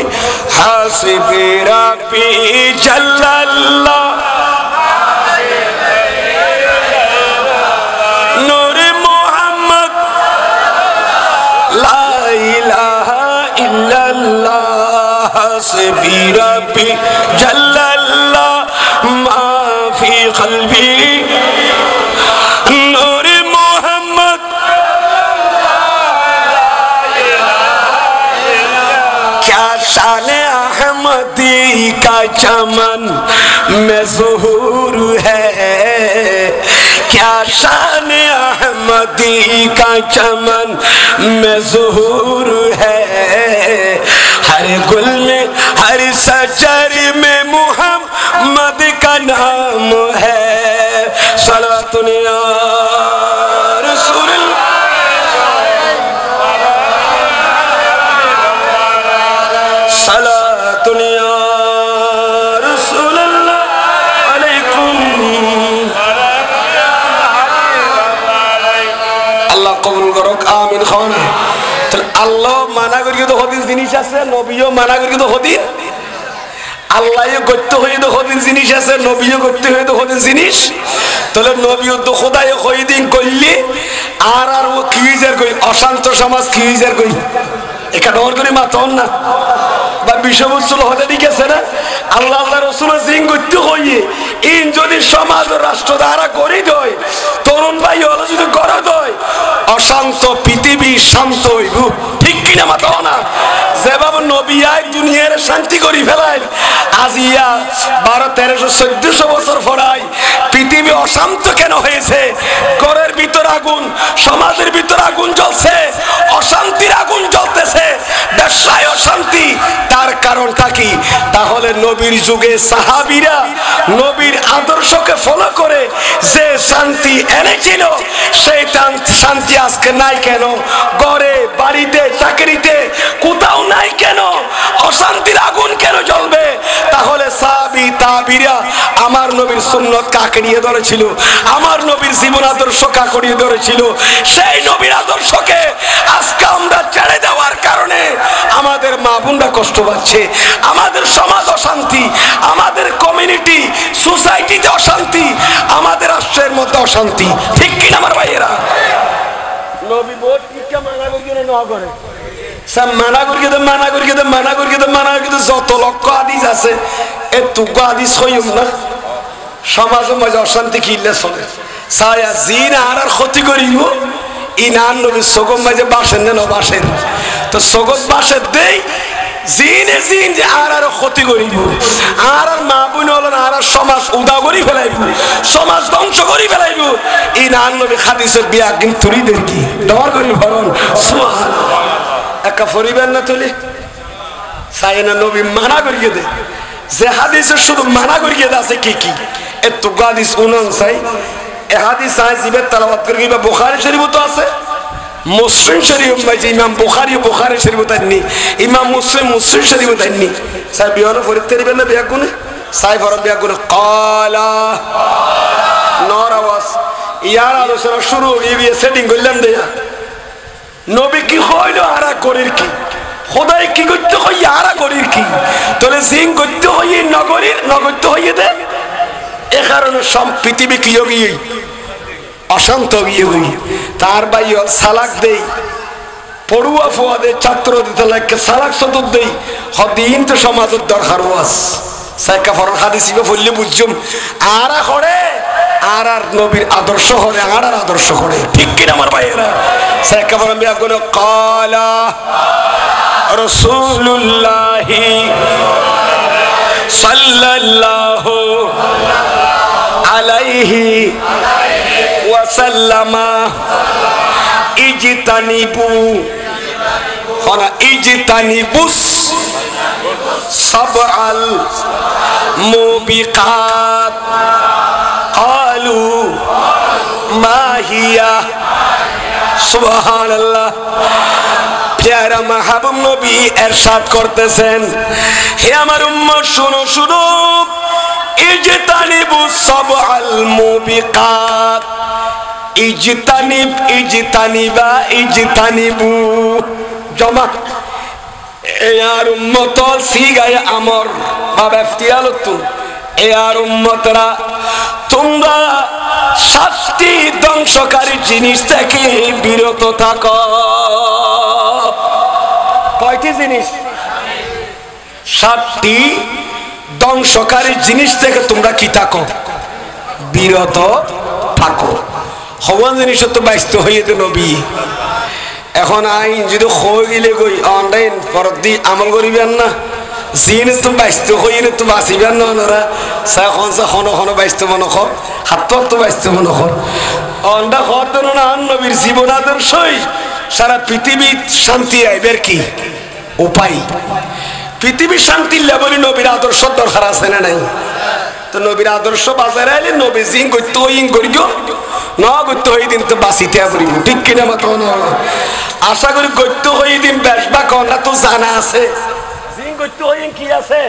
হাসিবে রাব্বি জাল্লাল্লাহ নূরে মুহাম্মদ লা ইলাহা ইল্লাল্লাহ হাসিবি রাব্বি জাল্লাল্লাহ মা ফি কলবি নূরে মুহাম্মদ क्या शान अहमदी का चमन में ज़ुहूर है, क्या शान अहमदी का चमन में ज़ुहूर है, हर गुल में हर सजर में मुहम्मद का नाम है, सलातुन या रसूल सलातुन या रसूल अलैकुम আল্লাহ কবুল করুক আমিন খান। আল্লাহ মানা করি তো হদিস জিনিস আছে নবীও মানা করি তো হদিস আল্লাহও করতে হয়ে তো হদিস জিনিস আছে নবীও করতে হয়ে তো হদিস জিনিস তাহলে নবীও তো খোদায় কই দিন কইলি আর আর ও কি যার কই অশান্ত সমাজ কি যার কই একা ডর করে মাতন না বা বিষয়বস্তু হতে দিকেছে না আল্লাহ আল্লাহ রসুলের জিন করতে হইয়ে ইন যদি সমাজ ও রাষ্ট্র দ্বারা করি দেয় তরুণ ভাই হলে যদি করা দেয় অশান্ত পৃথিবী শান্ত হইব ঠিক কিনা মাথা না যেভাবে নবী আয় দুনিয়ার শান্তি করি ফেলায় আজিয়া 1200-1300-1400 বছর পরাই পৃথিবী অশান্ত কেন হয়েছে ঘরের ভিতর আগুন সমাজের ভিতর আগুন জ্বলছে অশান্তির আগুন জ্বলতেছে ব্যবসায় অশান্তি তার কারণটা কি তাহলে নবীর যুগে সাহাবীরা নবীর আদর্শকে ফলো করে যে শান্তি এনেছিল সেই শান্তি আজকে নাই কেন ঘরে বাড়িতে চাকরিতে কোথাও নাই কেন অশান্তির আগুন কেন জ্বলবে তাহলে সাহাবী তাবিরা আমার নবীর সুন্নাত কাকড়িয়ে ধরেছিল আমার নবীর জীবন আদর্শ কাকড়িয়ে ধরেছিল সেই নবীর আদর্শকে আজকে আমরা ছেড়ে দেওয়ার কারণে আমাদের মা বোনরা কষ্ট পাচ্ছে আমাদের সমাজ অশান্তি আমাদের কমিউনিটি সোসাইটিতে অশান্তি আমাদের রাষ্ট্রের মধ্যে অশান্তি ঠিক কিনা আমার ভাইয়েরা নবী বহুত কিটা মানা করে না করে সব মানা করি যত লক্ষ হাদিস আছে এতটুকু হাদিস হইম না সমাজের মাঝে অশান্তি কিনলে চলে সায়া জিন আর ক্ষতি করিব ইনান নবী সগম মাঝে বাসেন না বাসেন তো সগত বাসের দেই জিনে জিন যে আর ক্ষতি করিব আর মা বোন হলেন আর সমাজ উদা করি ফেলাইব সমাজ ধ্বংস করি ফেলাইব ইনান নবী হাদিসের বিয়া কিন্তু কি ডর করি ভরণ সুবহানাল্লাহ একা পরিবার না তুলি চাই না নবী মানা করিয়ে দে যে হাদিসের শুধু মানা করিয়ে দে আছে কি কি এত হাদিস উনন চাই এ হাদিস চাই জিবের তেলাওয়াত করি বা বুখারী শরীফ তো আছে মুসলিম শরীফ মাঝে ইমাম বুখারী শরীফ তাইনি ইমাম মুসলিম শরীফ তাইনি চাই বিয়ানো ফরিতে দিবেন না বিয়া গুনে চাই ফরত বিয়া গুনে কালা নর আওয়াজ ইয়ার আলোচনা শুরু হয়ে সেটিং করলাম দেয়া নবী কি হইল আরা করির কি খোদাই কি করতে হই আরা করির কি তাহলে জিন করতে হই নগরীর নগরতে হইয়ে দে এ কারণে সব পৃথিবী কি গিয়ে অশান্ত গিয়ে হই তার ভাই সালাক দেই পড়ুয়া ফুয়াদের ছাত্র দিতে লাগে সালাক সদর দেই হদিন তো সমাজের দরকার ওয়াস সাইকা ফর হাদিসিকে বললে বুঝছুম আরা করে আর নবীর আদর্শ হরে আর আদর্শ করে ঠিক কিনা আমার ভাইয়েরা সাইকা ফর বিয়া কোন কালা রাসূলুল্লাহ সাল্লাল্লাহু আলাইহি ওয়াসাল্লাম ইজতানিবুস সাবআল মুবিকাত ক্বালু মা হিয়া সুবহানাল্লাহ প্যারা মাহবুব নবী ইরশাদ করতেছেন হে আমার উম্মত শুনো শুনো ইজতানিবুস সাবআল মুবিকাত ইজতানিবু জমা এর উম্মত সিগায় আমর বাবা ইফতিয়ালতু এর উম্মতরা তোমরা 7টি ধ্বংসকারী জিনিস থেকে বিরত থাকো কয়টি জিনিস 7টি ধ্বংসকারী জিনিস থেকে তোমরা কি থাকো বিরত থাকো হওয়ান জিনিস তো ব্যস্ত হয়ে তো নবী এখন আইন যদি হয়ে গেলে গই অনলাইন ফরত দি আমল করিবেন না জিন তো ব্যস্ত হয়ে তো বাঁচিবেন না ওনারা এখন হন ব্যস্ত মনে কর হাত তো ব্যস্ত মনে কর অন্ডা হতো না নবীর জীবন আদর্শই সারা পৃথিবী শান্তি আইবের কি উপায় পৃথিবীর শান্তির লেভেলে নবীর আদর্শ দরকার আছে না নাই তো নবীর আদর্শ বাজারে আইলে নবী জিন করতে ইন করিও না করতে হই দিন তো বাঁচিতে পারিব ঠিক কিনা মতো আশা করি করতে হই দিন বেশবা কন্যা তো জানা আছে জিন করতে হই কি আছে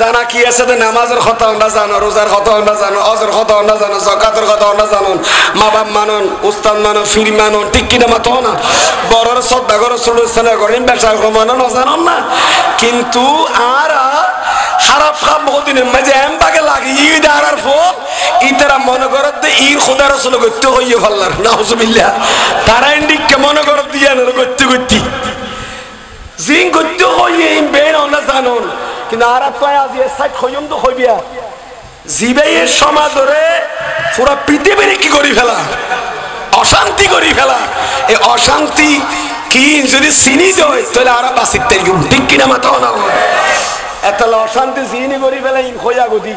জানা কি আছে তো নামাজের কথা আমরা জানো রোজার কথা আমরা জানো অজর কথা আমরা জানো যাকাতের কথা আমরা জানো মা বাপ মানুন উস্তাদ মানুন ফির মানুন ঠিক কিনা মতো না বড়র শ্রদ্ধা করো ছোট ছেলে করেন ব্যবসা মানুন জানো না কিন্তু আর খারাপ কাম বহুদিনের মাঝে এমবাকে লাগে ঈদ আর ফোক ইতারা মনে করত ঈদ খোদা রাসূল করতে হইয়ে ফাল্লার নাউজুবিল্লাহ তারা ইন্ডিকে মনে করত দিয়ে করতে করতে জিন করতে হইয়ে বেন না জানুন কিন্তু আর তো আজ সাইড হইম তো হইবিয়া জিবের সমাজরে পুরা পৃথিবীর কি করি ফেলা অশান্তি করি ফেলা। এই অশান্তি কি যদি চিনি দেয় তাহলে আর বাঁচিতে ঠিক কিনা মাথা না এত অশান্তি চিনি করি ফেলাই হইয়া গদি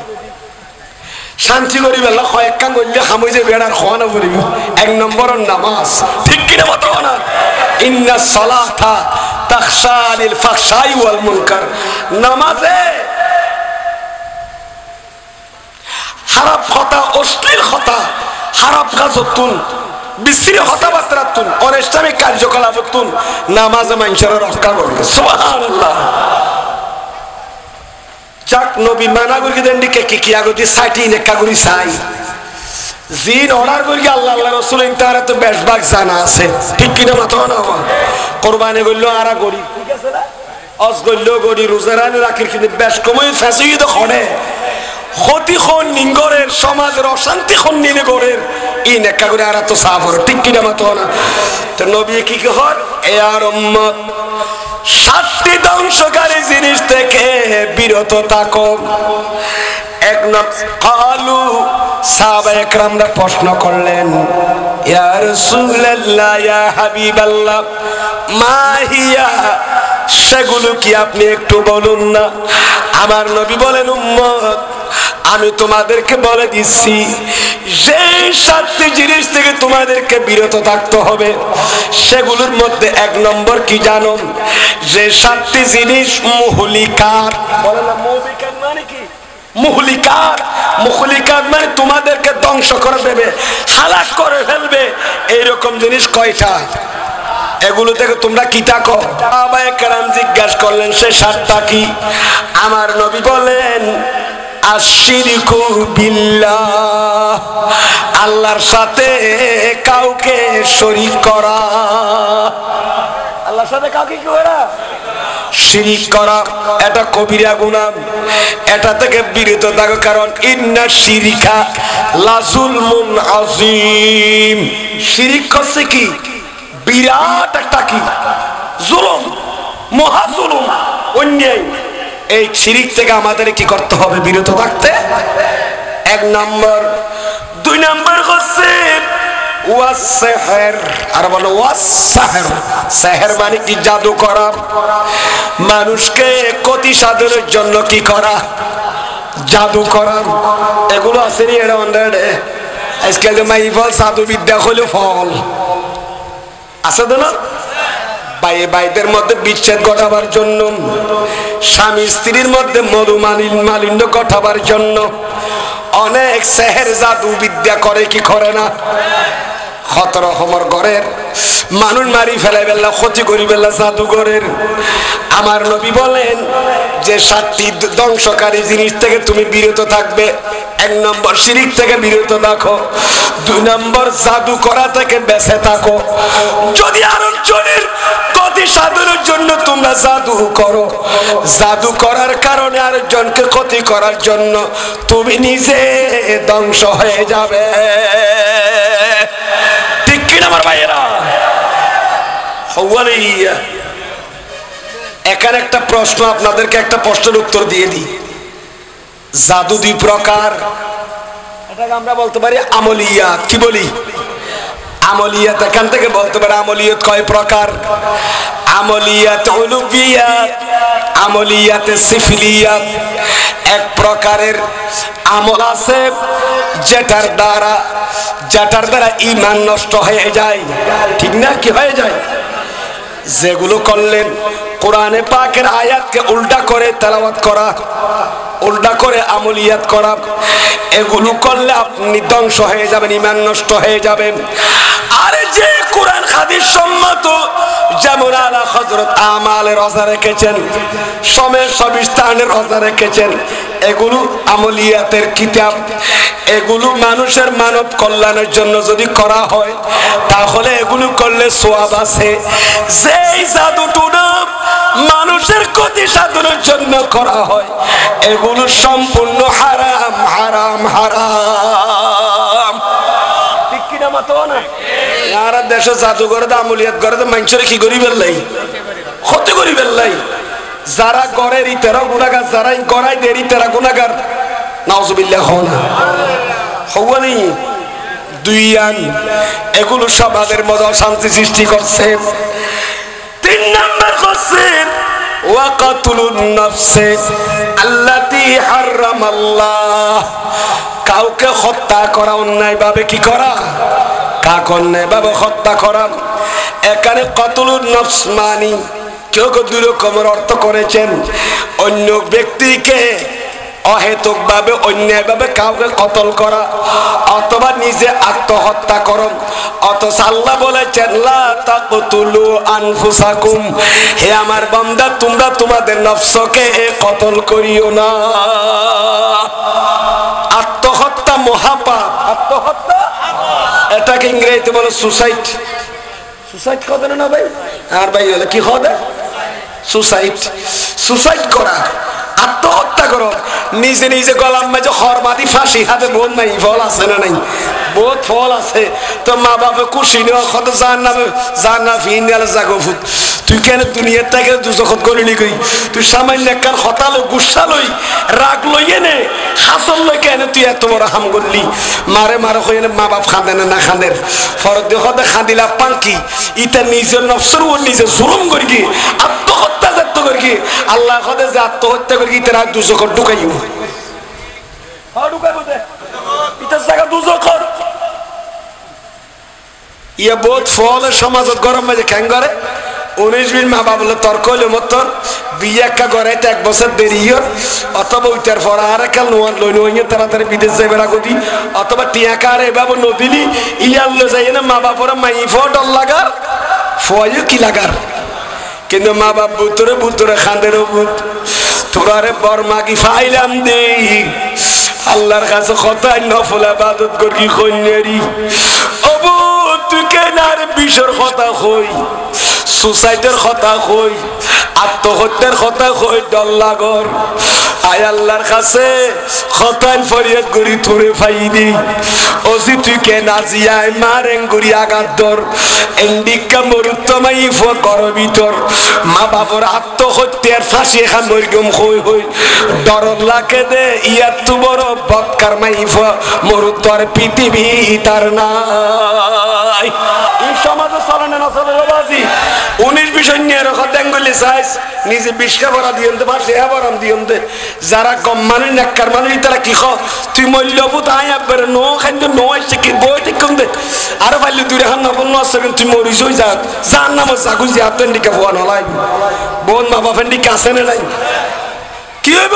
শান্তি করি ফেলা কয়েকটা করলে খামই যে বেড়ার খাওয়ানো করিব। এক নম্বরের নামাজ ঠিক কিনা মাথা না। ইন্না সালাতা তাখশা আনিল ফাহশাই ওয়াল মুনকার, নামাজে খারাপ কথা, অশ্লীল কথা, খারাপ কাজতুন, বিশ্রী কথাবার্তাতুন, অনিষ্টামিক কার্যকলাপতুন নামাজে মানুষের রক্ষা করবে। সুবহানাল্লাহ। যাক নবী মানা করি দেন দিকে কি কি আগতি সাইটি নেকা করি চাই জিন অর্ডার করি আল্লাহ আল্লাহ রাসূল তারা তো বেশভাগ জানা আছে ঠিক কিনা মাথা না। কোরবানি করলো আরা করি ঠিক আছে না, অজ করলো করি, রোজা রাখির কিন্তু বেশ কমই ফেসি তো খড়ে ক্ষতি খন নিঙ্গরের সমাজের অশান্তি খন নিলে গরের ই নেকা করে আর তো সাফর ঠিক কিনা মাথা না। তো নবী কি কি হর এ আর উম্মত 7টি ধ্বংসকারী জিনিস থেকে বিরত থাকো। এক নম্বর কালু সাহাবায়ে কেরামরা প্রশ্ন করলেন ইয়া রাসূলুল্লাহ ইয়া হাবিবাল্লাহ মা হিয়া, সেগুলো কি আপনি একটু বলুন না। আমার নবী বলেন উম্মত আমি তোমাদেরকে বলে দিচ্ছি যে 7টি জিনিস থেকে তোমাদেরকে বিরত থাকতে হবে সেগুলোর মধ্যে এক নম্বর কি জানো, যে 7টি জিনিস মুহলিকাত। বলে না মুহলিকাত মানে কি? মুহলিকাত, মুহলিকাত মানে তোমাদেরকে ধ্বংস করে দেবে, হালাক করে ফেলবে। এইরকম জিনিস কয়টা? এগুলো থেকে তোমরা কি থাকো? সাহাবায়ে কেরাম জিজ্ঞাসা করলেন সে 7টা কি? আমার নবী বলেন আশরিকু বিল্লাহ, আল্লাহর সাথে কাউকে শরীক করা। আল্লাহর সাথে কাউকে কি করা? শিরিক করা। এটা কবিরা গুনাহ, এটা থেকে বিরত থাকো, কারণ ইন্না শিরিকা লাযুলমুন আযীম। শিরিক করছে কি? বিরাট একটা কি জুলুম, মহা জুলুম, অন্যায়। এই শিরিক থেকে আমাদের কি করতে হবে? বিরত থাকতে। এক নম্বর। 2 নম্বর হচ্ছে ওয়াসসিহর, আর বলো ওয়াসসিহর। সিহর মানে কি? জাদু করা, মানুষকে ক্ষতি সাধনের জন্য কি করা? জাদু করা। এগুলো আছে নি এটা অন্ডারে আজকাল যে মাইফল জাদু বিদ্যা হলো ফল আছে তো না। ভাইদের মধ্যে বিচ্ছেদ ঘটাবার জন্য, স্বামী স্ত্রীর মধ্যে মালিন্য ঘটাবার জন্য অনেক সেহের জাদু বিদ্যা করে কি করে না? কত রকমের ঘরের মানুষ মারি ফেলাই বেলা, ক্ষতি করি বেলা জাদুঘরের। আমার নবী বলেন যে 7টি ধ্বংসকারী জিনিস থেকে তুমি বিরত থাকবে। 1 নম্বর শিরিক থেকে বিরত থাকো, 2 নম্বর জাদু করা থেকে বেঁচে থাকো। যদি আরেকজনের ক্ষতি সাধনের জন্য তোমরা জাদু করো, জাদু করার কারণে আরেকজনকে ক্ষতি করার জন্য তুমি নিজে ধ্বংস হয়ে যাবে। ঠিক কিনা আমার ভাইয়েরা? এখানে একটা প্রশ্ন, আপনাদেরকে একটা প্রশ্নের উত্তর দিয়ে দিই। জাদু 2 প্রকার, এটাকে আমরা বলতে পারি আমলিয়াত। কি বলি? আমলিয়াত। এখান থেকে বলতে পারি আমলিয়াত কয় প্রকার? আমলিয়াত উলুবিয়াত, আমলিয়াত সিফলিয়াত। এক প্রকারের আমল আছে যেটার দ্বারা ঈমান নষ্ট হয়ে যায়, ঠিক না? কি হয়ে যায়? যেগুলো করলেন কোরআনে পাকের আয়াতকে উল্টা করে তেলাওয়াত করা, উল্টা করে আমলিয়াত করা, এগুলো করলে আপনি ধ্বংস হয়ে যাবেন, ঈমান নষ্ট হয়ে যাবেন। আরে যে কোরআন হাদিস সম্মত, যেমন আলা হযরত আমালে রোজা রেখেছেন, সময় সবিস্তানের রোজা রেখেছেন, এগুলো আমলিয়াতের কিতাব। এগুলো মানুষের মানব কল্যাণের জন্য যদি করা হয় তাহলে এগুলো করলে সওয়াব আছে। যেই জাদুটুকু মানুষের ক্ষতি সাধনের জন্য করা হয় এগুলো সম্পূর্ণ হারাম, হারাম, হারাম। ঠিক কিনা মাতো না? আর দেশে জাদুঘরে আমলিয়াত করে মানুষের কি করি বেললাই, ক্ষতি করি বেললাই। যারা গড়ের ইতেরা গুনাহগার, যারা গড়াই দেরি তেরা গুনাহগার। নাউজুবিল্লাহ। হওয়ানি দুইয়ান, এগুলো সমাজের মধ্যে অশান্তি সৃষ্টি করছে। 3 নাম্বার করছেন ওয়াকাতুলুন নাফসে আল্লাতী হারামাল্লাহ, কাউকে হত্যা করা, অন্যায় ভাবে কি করা, কাউকে অন্যায় ভাবে হত্যা করা। এখানে কাতুলুন নফস মানি কেউ কেউ 2 রকমের অর্থ করেছেন। অন্য ব্যক্তিকে অহেতুক ভাবে অন্যায় ভাবে কাউকে কতল করা, অথবা নিজে আত্মহত্যা করো। অথচ আল্লাহ বলেছেন লা তাকতুলু আনফুসাকুম, হে আমার বান্দা তোমরা তোমাদের নফসকে কতল করিও না। আত্মহত্যা মহাপাপ। আত্মহত্যা এটাকে ইংরেজিতে বলে সুসাইড। সুসাইড কত না ভাই? আর ভাই হলে কি হবে? সুসাইড। সুসাইড করা, আত্মহত্যা করো, নিজে নিজে গলাম মাঝে হরমাদি ফাঁসি হাতে বহুত নাই ফল আছে না নাই? বহুত ফল আছে। তো মা বাবা খুশি নেওয়া কত জান না ফিনাল জাগফুত। তুই কেন দুনিয়ার থেকে দুজখত করলি কই? তুই সামান্য একখান হতালো গুসা লই রাগ লই এনে হাসল লই কেন তুই এত বড় হাম করলি? মারে মারে কই এনে মা বাপ খাঁদে না খাঁদের ফরদ দেখতে খাঁদিলা পাঙ্কি ইটা নিজের নফসের ও নিজে জুলুম করি কি আত্মহত্যা যাত্য করি কি আল্লাহ খদে যে আত্মহত্যা করি কি তারা দুজখত ঢুকাইও। হ্যাঁ ঢুকাইবো দে ইটা জায়গা দুজখত। ইয়া বহুত ফলের সমাজত গরম মাঝে খ্যাং করে 19-20 মা বাবলে তর্ক হইলে মতন বিয়ে একটা গড়াইতে 1 বছর দেরি হর, অথবা ওইটার পর আর একটা লোন লইন তাড়াতাড়ি বিদেশ যাই বেড়া করি, অথবা টিয়াকার এভাবে নদিলি ইয়ার লো যাই না মা বাপরা মাই ফল লাগার ফয়ও কি লাগার। কিন্তু মা বাপ বুতরে বুতরে খাঁদের বুত তোরারে বরমাগি ফাইলাম দে আল্লাহর কাছে কথায় নফল ইবাদত করি কন্যারি অবু তুই কেন আর বিষর কথা কই, সুসাইডের কথা কই, আত্মহত্যার কথা কই, ডর লাগর আয় আল্লাহর কাছে কথায় ফরিয়াদ করি তোরে ফাইদি ওসি তুই কেন আজিয়ায় মারেন করি আঘাত দর এন্ডিকা মরুত্তমাই ফর ভিতর মা বাবার আত্মহত্যার ফাঁসি এখান মরগম হই হই ডর লাগে দে ইয়ার তু বড় বৎকার মাইফ মরুত্তর পৃথিবী তার নাই। এই সমাজে চলে না চলে বাবাজি 19-20 নিয়ে রকম ডেঙ্গুলি সাইজ নিজে 20টা ভরা দিয়ন দে পাশে ভরাম দিয়ন দে যারা কম মানুষ নেককার মানুষ তারা কি খাও তুই মূল্যবু তাই একবারে নো খাদ্য নো আসছে কি বই ঠিক কম দে আরো পারলে দূরে হান না বল নষ্ট তুই মরিস হয়ে যা যার নাম জাগুজ যে আপনার দিকে ভুয়া নলাই বোন মা বাপের দিকে আসে না নাই কি হইব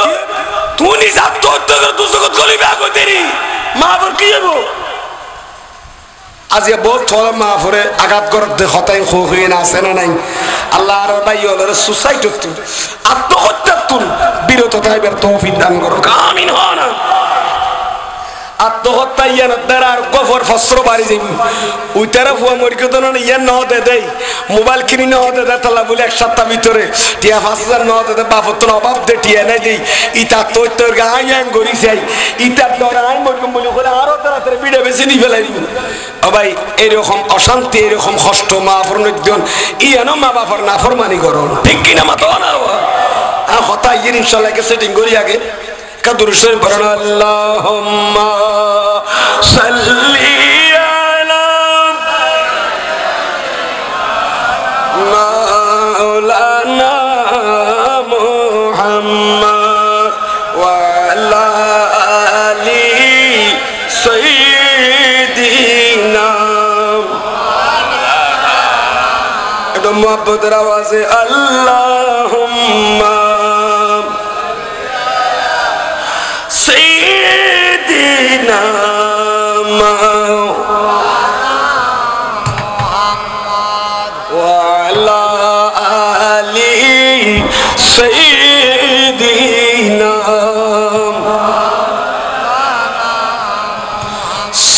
তুই নিজ আত্মহত্যা করে দুজগত গলিবে আগে দেরি মা বাবার কি হইব। আজ বহুত থর মা ফরে আঘাত করতে হতাই হয়ে না আসে না নাই আল্লাহ আর ভাই হলো সুসাইড আত্মহত্যা তুন বিরত থাকবার তৌফিক দান করো আমিন হয় না। আত্মহত্যা ইয়ান দ্বারা আর গফর ফসর বাড়ি যাবি ওই তারা ফুয়া মরিকে তো ইয়ান ন দে দেয় মোবাইল কিনি ন দে দেয় তালা বলে 1 সপ্তাহ ভিতরে টিয়া 5,000 ন দে বাপর তোর অভাব দে টিয়া নাই দেই ইটা তোর তোর গাই আইন গড়ি যাই ইটার ডর আইন মরিকম বলে করে আরো তাড়াতাড়ি বিড়ে বেশি নি ফেলাই ও ভাই এরকম অশান্তি এরকম কষ্ট মা ফরনজন ইয়ানো মা বাপর না ফরমানি করো ঠিক কিনা মা তো না কথা ইয়ে ইনশাল্লাহ সেটিং করি আগে কাদুর শরীফ পড়ুন আল্লাহুম্মা সাল্লি আলা মাওলানা মুহাম্মদ ওয়া আলা আলি সাইয়্যিদিনা এটা মুহাব্বতের আওয়াজে আল্লাহুম্মা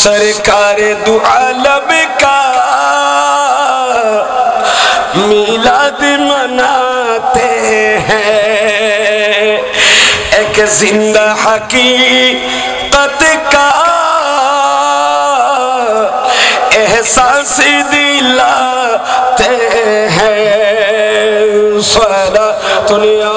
सरकार दो आलम का मिलाद मनाते हैं एक जिंदा हकीकत का एहसास दिलाते हैं सदा दुनिया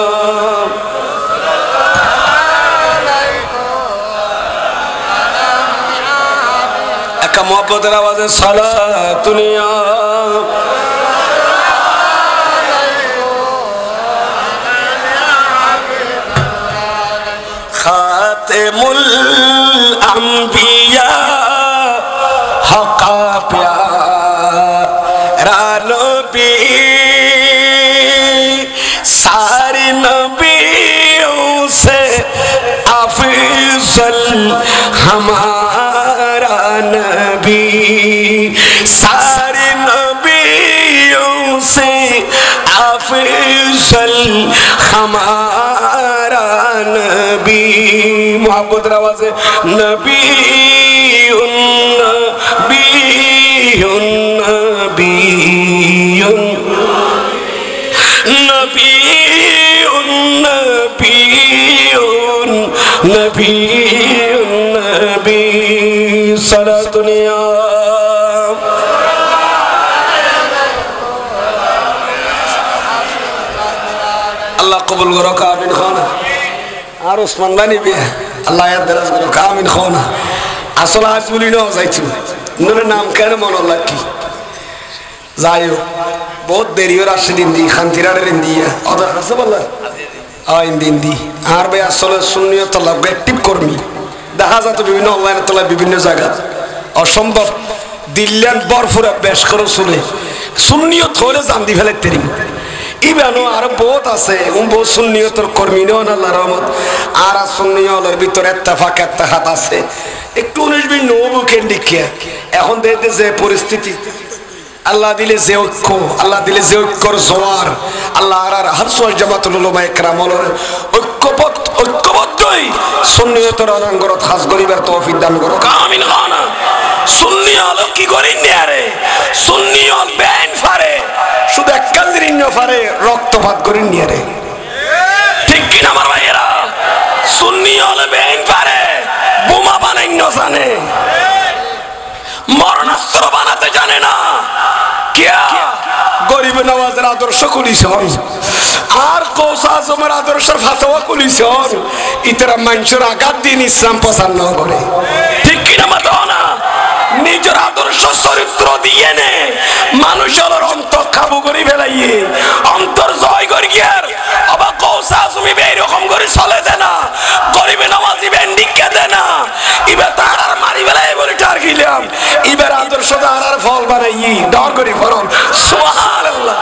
একটা মোহাব্বতের আওয়াজে সালাতুনিয়া খাতেমুল আম্বিয়া হকা প্যারা নবী सारे नबियों से अफजल हमारा नबी सारे नबियों से अफजल हमारा नबी मोहब्बत आवाज नबी नबी सलातुनिया अल्लाह कबूल करो आमीन खाना और उस्मान बानी भी अल्लाह याद दराज करो आमीन खाना আসল আজ বলি না যাইছি নরে নাম কেন মনে লাগি যাইও বহুত দেরি হয়ে আসছে দিন দি খান্তিরাড়ের দিন অদর আছে বললা দিন আর ভাই আসলে সুন্নিয়ত লাভ অ্যাক্টিভ কর্মী দেখা যায় তো বিভিন্ন অনলাইনে তোলা বিভিন্ন জায়গা অসম্ভব দিল্লান বরফুরা বেশ করে শুনে সুন্নিয়ত হলে জানদি ফেলে তেরি ইবানো আর বহুত আছে বহুত সুন্নিয়তর কর্মী নন আল্লাহ রহমত আর সুন্নিয়তের ভিতরে ইত্তেফাক আছে একটু 19 মিনিট নবু কেন্দ্রিক এখন দেখতে যে পরিস্থিতি আল্লাহ দিলে যে ঐক্য আল্লাহ দিলে যে ঐক্যর জোয়ার আল্লাহ আর হারসুল জামাতুল উলামা ইকরাম ঐক্যবদ্ধই সুন্নিয়তের অঙ্গরত হাজ গরিবের তৌফিক দান করো আমিন খানা সুন্নি হলো কি করিন আরে সুন্নি হল বেন ফারে শুধু এককান্দির ফারে রক্তপাত করিন আরে ঠিক কি না আমার ভাইয়েরা সুন্নি হল বেন ফারে বোমা বানাই না জানে মরণাস্ত্র বানাতে জানে না গরিব নওয়াজের আদর্শ কুলিশন আর কৌসা আজমের আদর্শের ফাতোয়া কুলিশন ইতরা মানুষের আঘাত দিন ইসলাম পছন্দ করে ঠিক কিনা মাতো না নিজের আদর্শ চরিত্র দিয়ে নে মানুষের অন্তর কাবু করে ফেলাইয়ে অন্তর জয় করি গিয়ার আবার কৌসা আজমি এরকম করে চলে দেয় না গরিব নওয়াজি বেন্ডিকে দেয় না এবার তার আর মারি ফেলাই বলে টার গিলাম এবার আদর্শ তার আর ফল বানাই ডর করি ফরম সুবহানাল্লাহ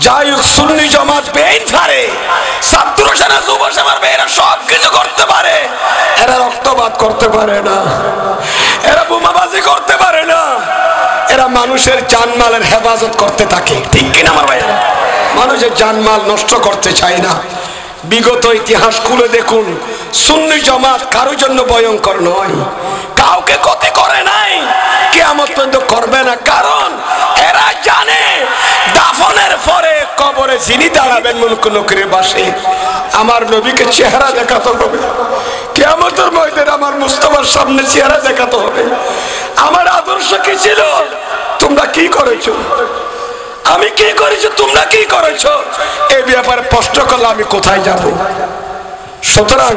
যাই হোক সুন্নি জমাত বেইন ফারে ছাত্র সেনা যুব সেনার মেয়েরা সব কিছু করতে পারে এরা রক্তপাত করতে পারে না এরা বোমাবাজি করতে পারে না এরা মানুষের জানমালের হেফাজত করতে থাকে ঠিক কিনা আমার ভাইরা মানুষের জানমাল নষ্ট করতে চায় না বিগত ইতিহাস খুলে দেখুন সুন্নি জামাত কারোর জন্য ভয়ঙ্কর নয় কাউকে ক্ষতি করে নাই কিয়ামত পর্যন্ত করবে না কারণ এরা জানে দাফনের পরে কবরে যিনি দাঁড়াবেন মুলক নকরের বাসে আমার নবীকে চেহারা দেখাতে হবে কিয়ামতের ময়দানে আমার মুস্তাফার সামনে চেহারা দেখাতে হবে আমার আদর্শ কি ছিল তোমরা কি করেছো আমি কি করেছি তোমরা কি করেছো এই ব্যাপারে প্রশ্ন করলে আমি কোথায় যাব সুতরাং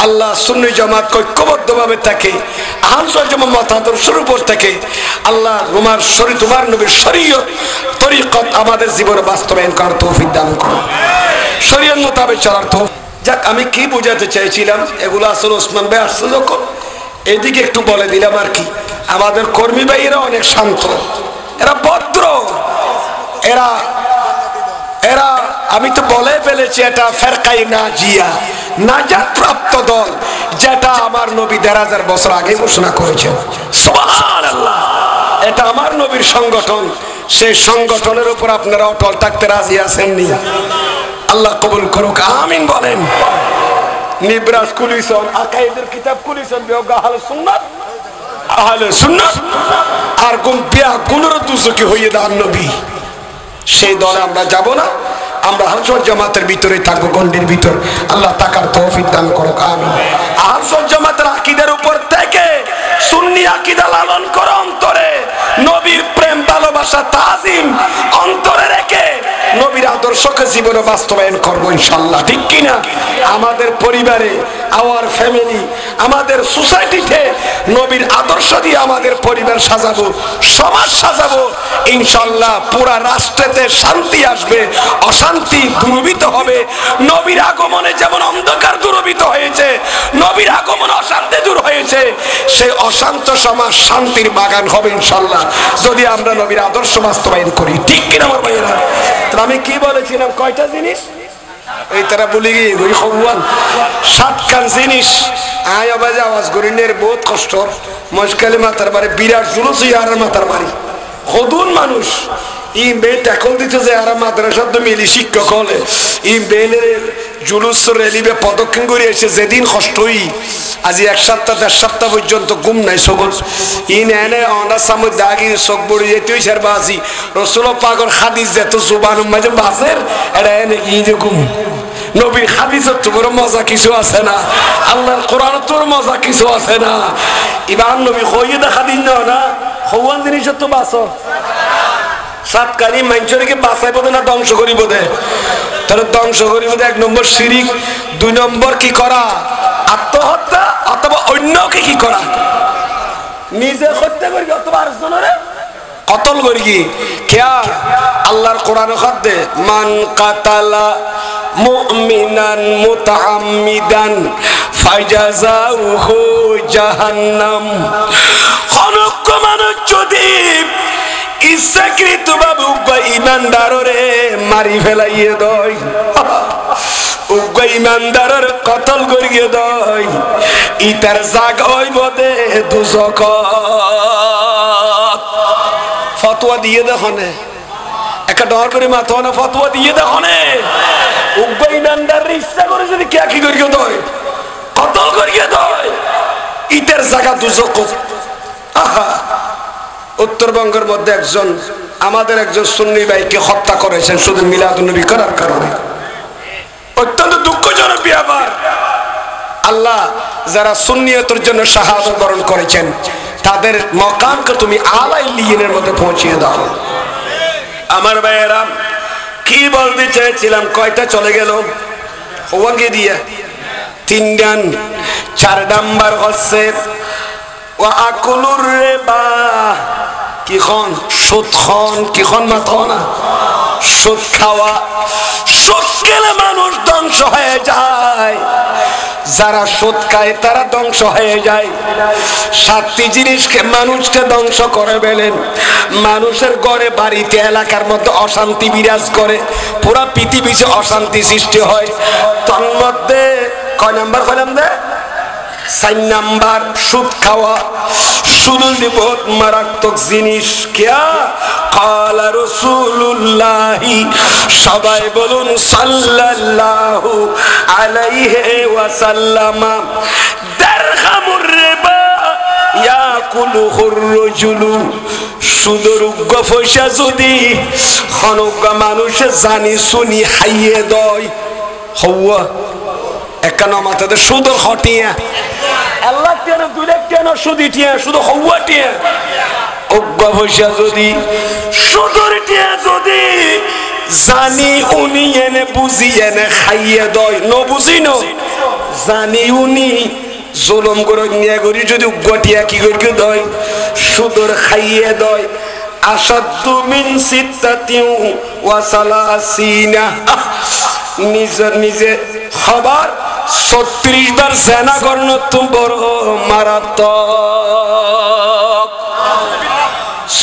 আল্লাহ সুন্নি জামাত ঐক্যবদ্ধভাবে থাকে আহলুস জামাত আদর্শের উপর থেকে আল্লাহ তোমার নবীর শরীয়ত তরিকত আমাদের জীবনে বাস্তবায়ন করার তৌফিক দান করো শরীয়ত মোতাবেক চলার তৌফিক যাক আমি কি বোঝাতে চাইছিলাম এগুলো আসলে ওসমান ভাই আসছে যখন এদিকে একটু বলে দিলাম আর কি আমাদের কর্মী ভাইয়েরা অনেক শান্ত এরা ভদ্র এরা এরা আমি তো বলে ফেলেছি এটা ফেরকায়ে নাজিয়া নাজাত প্রাপ্ত দল যেটা আমার নবী ১৫০০ বছর আগে ঘোষণা করেছেন সুবহানাল্লাহ এটা আমার নবীর সংগঠন সেই সংগঠনের উপর আপনারা অটল থাকতে রাজি আছেন নি আল্লাহ কবুল করুক আমিন বলেন নিবরাস কুলিশন আকাইদের কিতাব কুলিশন বিয়োগা আহলে সুন্নাত আর কোন বিয়া কোনর দুসকি হইয়ে দান নবী সেই দলে আমরা যাব না আমরা আহলুস জামাতের ভিতরে থাকবো গন্ডির ভিতর আল্লাহ তাকার তৌফিক দান করুক আমিন আহলুস জামাতের আকীদার উপর থেকে আকীদা লালন করো অন্তরে, নবীর প্রেম ভালোবাসা তাজিম অন্তরে রেখে নবীর আদর্শকে জীবনে বাস্তবায়ন করবো ইনশাআল্লাহ, ঠিক কিনা? আমাদের পরিবারে, আওয়ার ফ্যামিলি, আমাদের সোসাইটিতে নবীর আদর্শ দিয়ে আমাদের পরিবার সাজাবো, সমাজ সাজাবো ইনশাআল্লাহ। পুরা রাষ্ট্রেতে শান্তি আসবে, অশান্তি দূরীভূত হবে। নবীর আগমনে যেমন অন্ধকার দূরীভূত হয়েছে, নবীর আগমনে অশান্তি দূর হয়েছে, সেই অশান্ত সমাজ শান্তির বাগান হবে ইনশাআল্লাহ যদি আমরা নবীর আদর্শ বাস্তবায়ন করি, ঠিক কিনা আমার ভাইয়েরা? আমি কি বলেছিলাম, কয়টা জিনিস এই তারা বলি গিয়ে ওই হওয়ান 7খান জিনিস আয় বাজে আওয়াজ করিনের বহুত কষ্ট। মশকালে মাথার বাড়ি বিরাট জুলুস আর মাথার বাড়ি হদুন মানুষ ই মেয়ে ট্যাকল দিতে যে আর মাদ্রাসার তো মিলি শিক্ষক হলে ই বেনের জুলুস রেলিবে পদক্ষেপ করে এসে যেদিন কষ্টই আজি 1 সপ্তাহ 1.5 সপ্তাহ পর্যন্ত ঘুম নাই সকল ই নেনে অনার সামনে দাগি চোখ বড়ি যেতে সার বাসি রসুল পাগর হাদিস যেত জুবান মাঝে বাসের এটা এনে ই যে ঘুম নবীর হাদিসের তো বড় মজা কিছু আছে না, আল্লাহর কোরআন তোর মজা কিছু আছে না। ইবার নবী হইয়ে দেখা দিন না হওয়ান জিনিসের তো বাসো সাতকারী মানুষকে বাঁচাইব না ধ্বংস করিব দে, তাহলে ধ্বংস করিব দে। 1 নম্বর শিরিক, 2 নম্বর কি করা আত্মহত্যা অথবা অন্যকে কি করা নিজে হত্যা করি অথবা আরেকজনের কতল করি কি কেয়া আল্লাহর কোরআন খাদ্দে মান কাতালা মুমিনান মুতাআম্মিদান ফাজাযাউহু জাহান্নাম। খনক মানুষ যদি ইচ্ছাকৃত ভাবে ইমানদাররে মারি ফেলাইয়ে দয়, ইমানদারের কতল করিয়ে দয়, ইতার জাগ হইব দে দুজক। ফতোয়া দিয়ে দেখনে একটা ডর করে মাথা না ফতোয়া দিয়ে দেখনে ইমানদার ইচ্ছা করে যদি কে কি করিয়ে দয় কতল করিয়ে দয়, ইতার জায়গা দুজক। আহা, উত্তরবঙ্গের মধ্যে আমাদের একজন সুন্নি ভাইকে হত্যা করেছেন শুধু মিলাদুন্নবী করার কারণে। অত্যন্ত দুঃখজনক ব্যাপার। আল্লাহ যারা সুন্নিয়তের জন্য শাহাদাত বরণ করেছেন তাদের মকামকে তুমি আলা ইল্লিয়িনের মধ্যে পৌঁছিয়ে দাও। আমার ভাইয়েরা কি বলতে চেয়েছিলাম, কয়টা চলে গেল ওয়াঙ্গে দিয়ে 3 ডান 4 নাম্বার হচ্ছে ওয়া আকুলুর রিবা, কিখন সুদ খন কিখন মাথা না সুদ খাওয়া। সুদ খেলে মানুষ ধ্বংস হয়ে যায়, যারা সুদ খায় তারা ধ্বংস হয়ে যায়। 7টি জিনিসকে মানুষকে ধ্বংস করে ফেলেন। মানুষের ঘরে বাড়িতে এলাকার মধ্যে অশান্তি বিরাজ করে, পুরা পৃথিবীতে অশান্তি সৃষ্টি হয়। তন্মধ্যে কয় নাম্বার কইলাম দে 4 নাম্বার সুদ খাওয়া। সুদ বহুত মারাত্মক জিনিস। কিয়া কালা রাসূলুল্লাহি সবাই বলুন সাল্লাল্লাহু আলাইহি ওয়াসাল্লাম, দারহামুর রিবা ইয়াকুলুহুর রাজুলু। সুদের পয়সা যদি খনকা মানুষে জানি শুনি হাইয়ে দয় হওয়া একানো মাথাতে সুদের হটিয়া আল্লাহ কেন দুলে কেন সুদিটিয়া শুধু হওয়াটিয়া অজ্ঞা পয়সা যদি সুদরটিয়া যদি জানি উনি এনে বুঝি এনে খাইয়ে দয় ন বুঝি ন জানি উনি জুলুম করে নিয়ে করি যদি অজ্ঞাটিয়া কি করি দয় সুদর খাইয়ে দয়। আসাদু মিন সিত্তাতিউ ওয়া সালাসিনা, নিজে খবর 36 বার জেনা করন তো বড় মারাত্মক।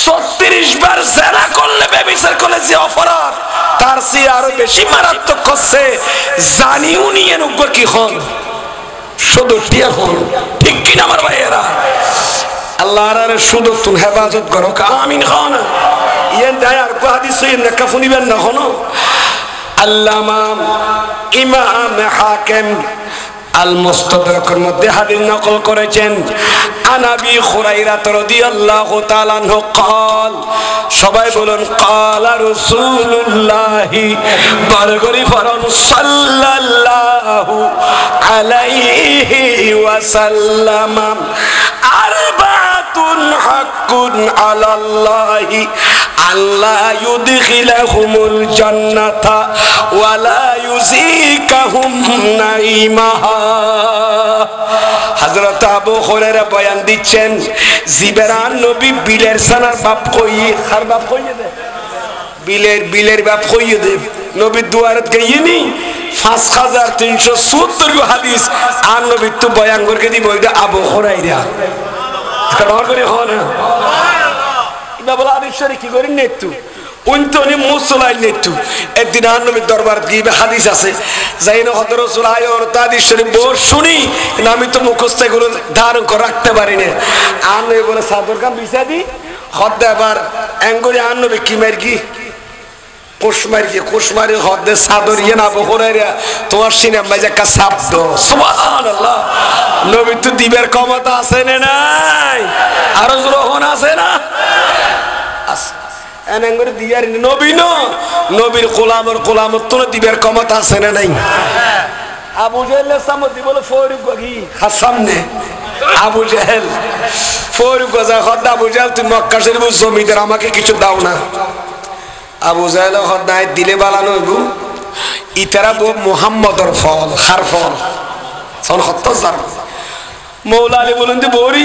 36 বার জেনা করলে ব্যভিচার করলে যে অপরাধ তার চেয়ে আরো বেশি মারাত্মক করছে জানি উনি এনুগ্য কি হন সুদটিয়া হন, ঠিক কিনা আমার ভাইয়েরা? আল্লাহর সুদর তুন হেফাজত করো আমিন খান। ইয়ে দেয় আর হাদিস নেকা শুনিবেন না হন। আল্লামা ইমাম হাকিম আল মুস্তাদরাকের মধ্যে হাদিস নকল করেছেন আনাবি খুরাইরা রাদিয়াল্লাহু তাআলা আনহু قال সবাই বলুন ক্বালা রাসূলুল্লাহি বরগরি ফরন সাল্লাল্লাহু আলাইহি ওয়াসাল্লাম আরবাতু হাক্কুন আলাল্লাহি আল্লা ইউদখিলাহুমুল জান্নাতা ওয়ালা ইউযিকাহুম নাঈমাহা। হযরত আবু হুরায়রা বয়ান দিচ্ছেন, জিবরান নবী বিলের সানার বাপ কইয়ে, খার বাপ কইয়ে দে, বিলের বাপ কইয়ে দে, নবী দুয়ারত গইনি 5374 হাদিস আর নবী তো বয়ান করে দিব, এটা আবু হুরায়রা কবার করে হয় না এটা বলা আদিশ্বরে কি করি নেতু উনতনি মুসলাই নেতু। একদিন আর নবীর দরবার গিয়ে হাদিস আছে যাই না হযরত রাসূল আয়র তাদিস শরীফ বল শুনি, না আমি তো মুখস্থ এগুলো ধারণ করে রাখতে পারি না। আর নবী বলে সাদর কাম বিছা দি হদ্দে আবার এঙ্গরি আর নবী কি মার কি কোশমারি হদ্দে সাদর ইয়ে না আবু হুরায়রা তোমার সিনে মাঝে একটা শব্দ সুবহানাল্লাহ। নবী তো দিবের ক্ষমতা আছে না নাই, আরো গ্রহণ আছে না আছে এনঙ্গরে দিয়ার নবী ন নবীর গোলামর তো দিবের ক্ষমতা আছে না নাই। আবু জাহেলের সামনে বলে ফরুক গি সামনে আবু জাহেল ফরুক গজা হদ্দা আবু জাহেল তুমি মক্কা শরীফের জমিদার আমাকে কিছু দাও না। আবু জাহেল হদ্দায় দিলে বালানো হইব ইতারা বো মুহাম্মদর ফল হার ফল সন হত্তর জার মৌলা আলী বলেন যে বড়ি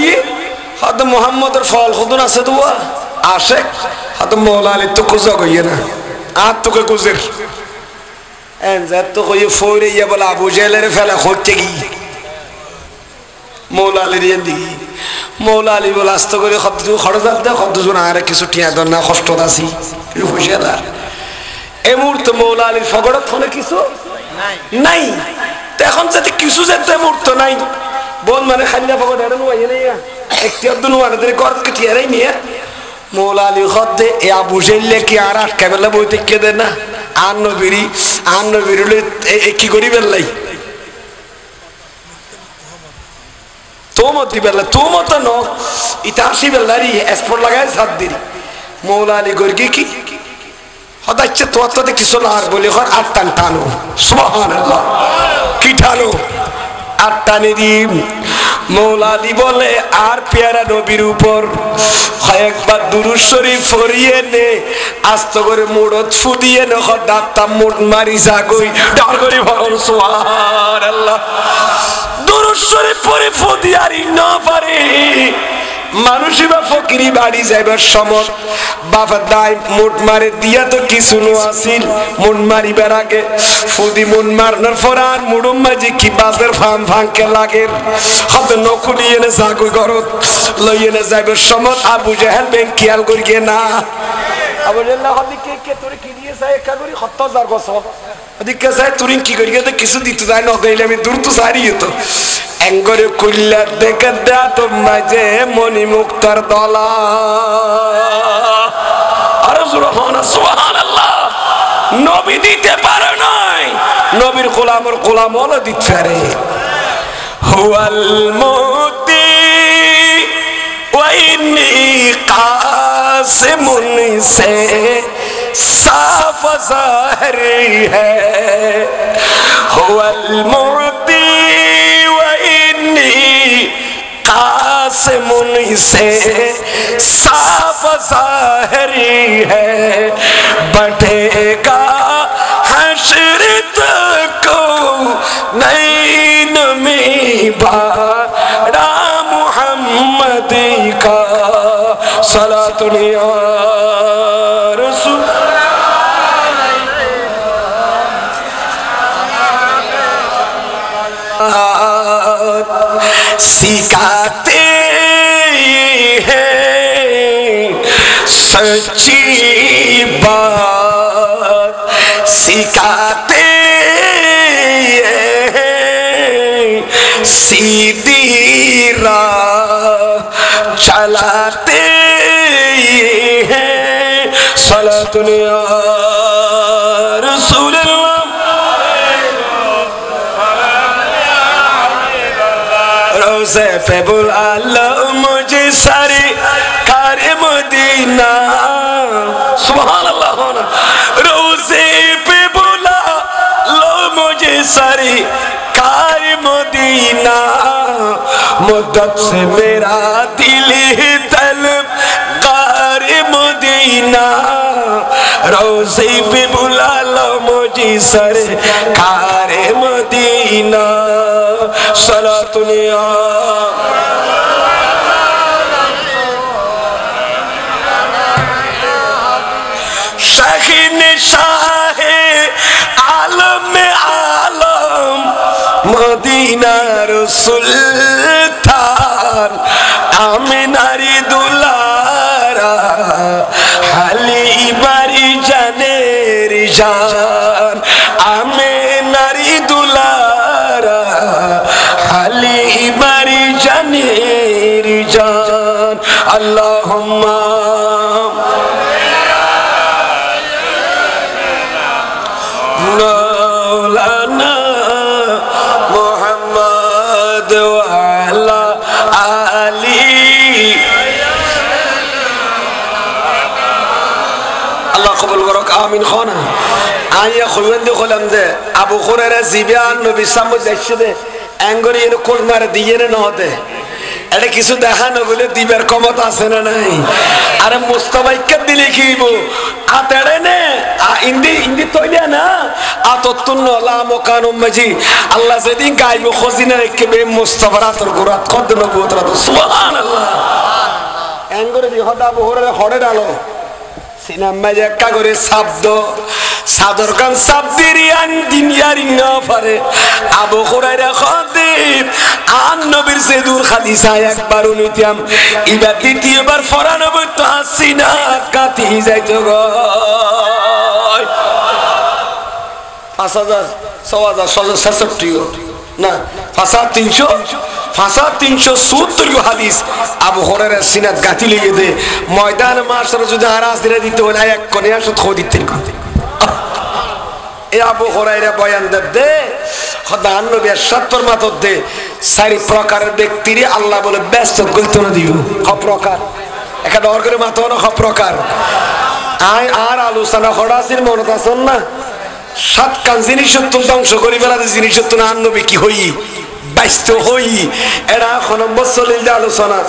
হদ মুহাম্মদর ফল খুদুন আছে তো আসে হদ মৌলা আলী তো কুজা কইয়ে না আর তোকে কুজের এন যাত তো কইয়ে ফৌরে ইয়া বলে আবু জাহেলের ফেলা হচ্ছে কি মৌলা আলীর দিকে মৌলা আলী বলে আস্তে করে খরচ দে কতজন আর কিছু টিয়া দর না কষ্ট আছি হুশিয়ার। এই মুহূর্তে মৌলা আলীর ফগড়ত হলে কিছু নাই, তো এখন যাতে কিছু যেতে মুহূর্ত নাই বল মানে খান্না ফগড় এটা নুয়ে নেই একটি অর্ধ নুয়ারে ঘর থেকে টিয়ারাই নিয়ে মৌলা আলী হদ্দে এ আবু জাহেল কি আর আটকা বেলা বইতে কে দেয় না আর নবীরি কি করি বেল্লাই তোমতি বেলা তোমত ন ইতাসি বেলারি এসপোর্ট লাগায় সাত দিন মৌলা আলী গর্গি কি হদাচ্ছে তোতে কিছু না আর বলি ঘর আট টান টানো সুবহানাল্লাহ কি টানো আট টানে দি মৌলা আলী বলে আর পেয়ারা নবীর উপর কয়েকবার দুরূদ শরীফ পড়িয়ে নে আস্ত করে মুড়ত ফুদিয়ে ন দাঁতটা মুড় মারি জাগই ডার করে ভগবান সুবহানাল্লাহ দুরূদ শরীফ পড়ে ফুদিয়ারি না পারে মানুষই বা ফকিরি বাড়ি যাইবার সময় বাবা দায় মুট মারে দিয়া তো কিছু নো আসিল মুট মারিবার আগে ফুদি মুট মারনার পর আর মুড়ুম মাঝি কি বাজার ফাম ফাঁকে লাগে হত নকুনি এনে জাগই গরত লই এনে যাইবার সময় আবু জাহেল বেন খেয়াল করিয়ে না আবু জাহেল হদি কে তোরে কি দিয়ে যায় একা করি 70000 গছ ওদিকে যায় তুরিন কি করিয়ে তো কিছু দিতে যায় না দেইলে আমি দূর তো সারিয়ে তো এঙ্গরে কুল্লা দেখে দা তো মাঝে মনি মুক্তার দলা আরে সুবহানাল্লাহ নবী দিতে পারে নাই নবীর গোলাম হলো দিতে পারে হুয়াল মুতি ওয়া ইন্নী কাসিমুন সে সাফ জাহরি হ্যায় হুয়াল মুতি कासिमुन से साफ ज़ाहिरी है बढ़ेगा हश्र तक नैन में बारा मुहम्मद का सलातुन या रसूल सिखाते हैं सच्ची बात सिखाते हैं सीधी राह चलाते हैं सलातुन या रसूल रोज़े पे बुला लो मुझे सारी कार मदीना सुभानअल्लाह रोज़े पे बुला लो मुझे सारी कार मदीना मुद्दत से मेरा दिल तलब मदीना रोज़े पे बुला लो मुझे सरकार मदीना सलातुनिया शाहीन शाहे आलम आलम मदीना सुल्तान आमिनारी दुलारा हाली बारी जाने रिजान आमिनारी दुलारा हाली बारी जाने रिजान अल्लाहुम्मा मौलाना मोहम्मद वाला आली अल्लाह कबूल करो आमीन खाना आया खुलवंदे खुलम दे अबू हुरैरा जिबियान नबी सामने देखते दे एंगरी इन कोल मार दिए न होते এটা কিছু দেখানো বলে দিবার ক্ষমতা আছে না নাই আরে মুস্তাফাইকে দিলে কিবো আতেড়ে নে ইন্দি ইন্দি তৈয়া না আততুন লা মুকানুম মাজি আল্লাহ যেদিন গায়ব খজিনা রেখে বে মুস্তাফারাতর গুরাত কদ নবুতরা সুবহানাল্লাহ এঙ্গরে দি হদা বহরে হড়ে ডালো সিনাম মাঝে একটা করে শব্দ সাদর গান সাবদিরিয়ান দুনিয়ারি না পারে আবু হুরায়রা খাদিব আন নবীর সেদুর হাদিস একবার উনিতাম এবার দ্বিতীয়বার ফরানবত তো হাসিনা কাটি যাইতো গো 5000 6000 না 370 হাদিস আবু হুরায়রা সিনাত গাতি লেগে দে ময়দান মাশার যদি আরাস দিলে দিতে হলে এক কোণে আসো খো দিতেন এ আবু হুরায়রা বয়ান দে খোদা নবী ارشاد ফরমাত দে চারি প্রকারের ব্যক্তিরে আল্লাহ বলে ব্যস্ত কইতো না দিও ক প্রকার একটা ডর করে মাতো না ক প্রকার আই আর আলোচনা খড়াসির মনত আছেন না সাত কান জিনিস তো ধ্বংস করি বেলাতে জিনিস তো না নবী কি হই ব্যস্ত হই এরা কোন মুসলিল আলোচনা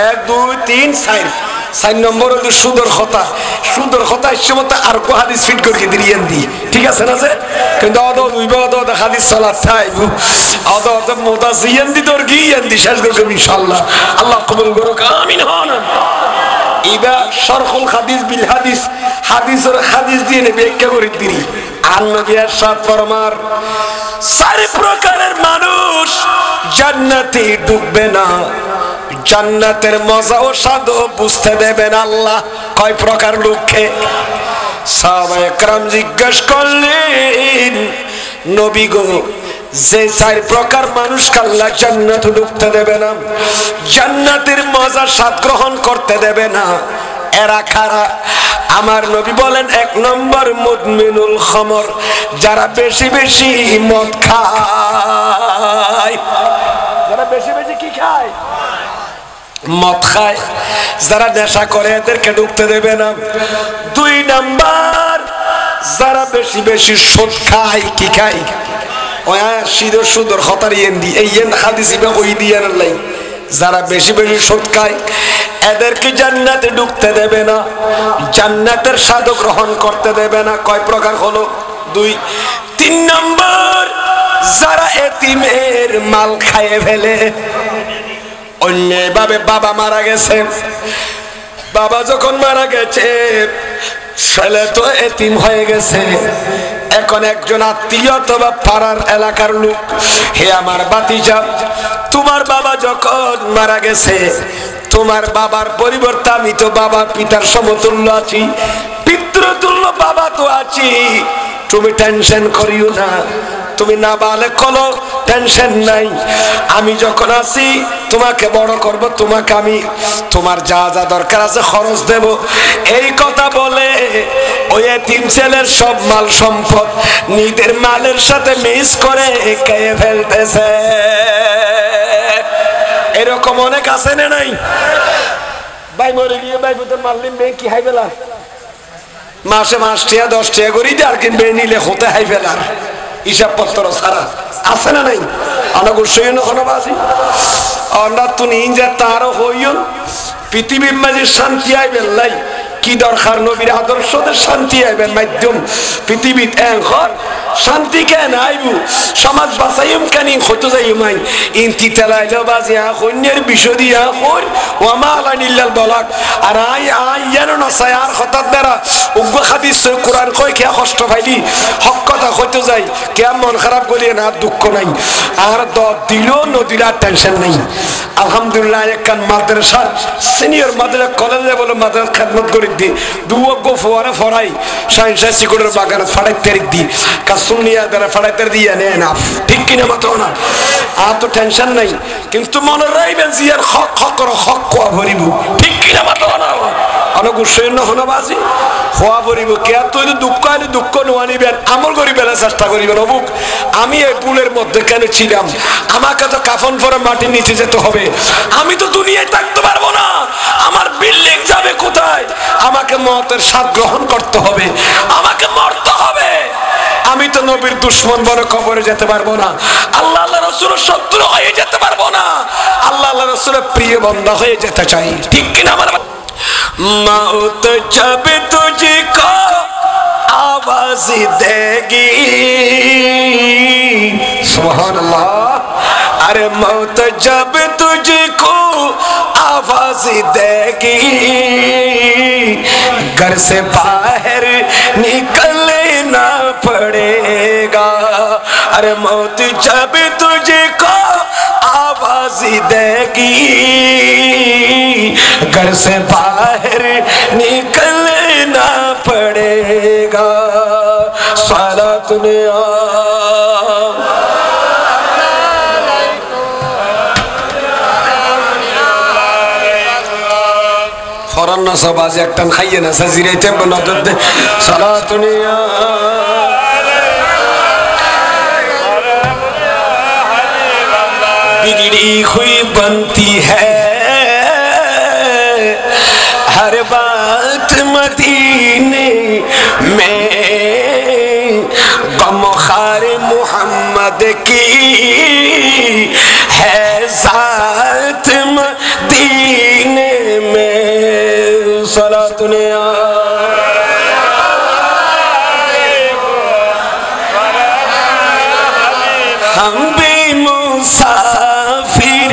1 2 3 4 নম্বর হলো সুদর কথা ইসমত আর কো হাদিস ফিট করে দিরিয়েন দি ঠিক আছে না যে কিন্তু আদো দুইবা আদো হাদিস সালাত চাইব আদো মুতাসিয়ান দি তোর গিয়েন দি শেষ করব ইনশাআল্লাহ আল্লাহ কবুল করুক আমিন হন ইবা শরহুল হাদিস বিল হাদিস হাদিসের হাদিস দিয়ে ব্যাখ্যা করে দিরি আর নবী ارشاد ফরমার চারি প্রকারের মানুষ জান্নাতে ঢুকবে না জান্নাতের মজা ও স্বাদ বুঝতে দেবেন আল্লাহ কয় প্রকার লোককে সাহাবায়ে کرام জিজ্ঞেস করলেন নবী গো যে চার প্রকার মানুষকে আল্লাহ জান্নাতে ঢুকতে দেবে না জান্নাতের মজা স্বাদ গ্রহণ করতে দেবে না এরা কারা আমার নবী বলেন 1 নম্বর মুদমিনুল খামর যারা বেশি বেশি মদ খায় যারা বেশি বেশি কি খায় মদ খায় যারা নেশা করে এদেরকে ঢুকতে দেবে না 2 নাম্বার যারা বেশি বেশি সুদ খায় কি খায় ওয়া সুদর খতার ইন্দি এই হাদিস ইবা কই দিয়ার লাই যারা বেশি বেশি সুদ খায় এদেরকে জান্নাতে ঢুকতে দেবে না জান্নাতের স্বাদ গ্রহণ করতে দেবে না কয় প্রকার হলো 2 3 নম্বর যারা এতিমের মাল খায় ফেলে অন্যভাবে বাবা মারা গেছে বাবা যখন মারা গেছে ছেলে তো এতিম হয়ে গেছে এখন একজন আত্মীয় অথবা পাড়ার এলাকার লোক হে আমার ভাতিজা তোমার বাবা যখন মারা গেছে তোমার বাবার পরিবর্তে আমি তো বাবা পিতার সমতুল্য আছি পিতৃতুল্য বাবা তো আছি তুমি টেনশন করিও না তুমি না বালে কলো টেনশন নাই আমি যখন আছি তোমাকে বড় করব তোমাকে আমি তোমার যা যা দরকার আছে খরচ দেব এই কথা বলে ওই এতিম ছেলের সব মাল সম্পদ নিজের মালের সাথে মিক্স করে খেয়ে ফেলতেছে এরকম অনেক আছে না নাই ভাই মরে গিয়ে ভাই পুত্র মারলিম বে কি হাই বেলা মাসে 5 টাকা 10 টাকা করে দিয়ে আর কিনবে নিলে হতে হাই ফেলার হিসাব পত্র সারা আছে না নাই আনাগো সৈন্য কোনবাসী আমরা তো নিন যে তারও হইল পৃথিবীর মাঝে শান্তি আইবে লাই কি দরকার নবীর আদর্শদের শান্তি আইবেন মাধ্যম পৃথিবীত এখন শান্তি কেন আইবু সমাজ বাঁচাইম কেন হতে যাইমাই ইনতি তেলাইল বাজিয়া কন্যার বিষয় দিয়া কই ওয়ামা আলানিল্লাল বলাক আর ইয়ানো না সায়ার হঠাৎ বেড়া উগ্র হাদিস কোরআন কই কে কষ্ট পাইলি হক কথা হতে যাই কে মন খারাপ করিয়ে না দুঃখ নাই আর দর দিল নদীর টেনশন নেই আলহামদুলিল্লাহ একখান মাদ্রাসার সিনিয়র মাদ্রাসা কলেজে বলে মাদ্রাসা খেদমত করে দি দুয়োগ্য ফোয়ারে ফরাই সাইন্স সিকুরের বাগানে ফাড়াই তারিখ দি কাসুনিয়া দ্বারা ফাড়াই তারিখ দিয়ে নেয় না ঠিক কিনা মাত্র না আর তো টেনশন নাই কিন্তু মনে রাখবেন জিয়ার হক হক হক কোয়া ভরিব ঠিক কিনা মাত্র না অনেক উৎসন্ন হনবাজি খোয়া ভরিব কে তৈরি দুঃখ আনি দুঃখ নোয়ানিবেন আমল করিবেন চেষ্টা করিবেন অবুক আমি এই পুলের মধ্যে কেন ছিলাম আমাকে তো কাফন পরে মাটির নিচে যেতে হবে আমি তো দুনিয়ায় থাকতে পারবো না আমার বিল্ডিং যাবে কোথায় আমাকে মতের স্বাদ গ্রহণ করতে হবে আমাকে মরতে হবে আমি তো নবীর দুশ্মন বড় কবরে যেতে পারবো না আল্লাহ আল্লাহ রসুলের শত্রু হয়ে যেতে পারবো না আল্লাহ আল্লাহ রসুলের প্রিয় বন্ধা হয়ে যেতে চাই ঠিক কিনা আমার मौत जब तुझको आवाज देगी सुभान अल्लाह अरे मौत जब तुझको आवाज देगी घर से बाहर निकलना पड़ेगा अरे मौत जब तुझको आवाज देगी घर से बाहर निकलना पड़ेगा सलात फौरन ना सब आज एक टन खाइए ना सजीरे थे बना दे सलात बिगड़ी हुई बनती है हर बात मदीने में गमखार मोहम्मद की है जात मदीने में सलातुने हम भी मुसाफिर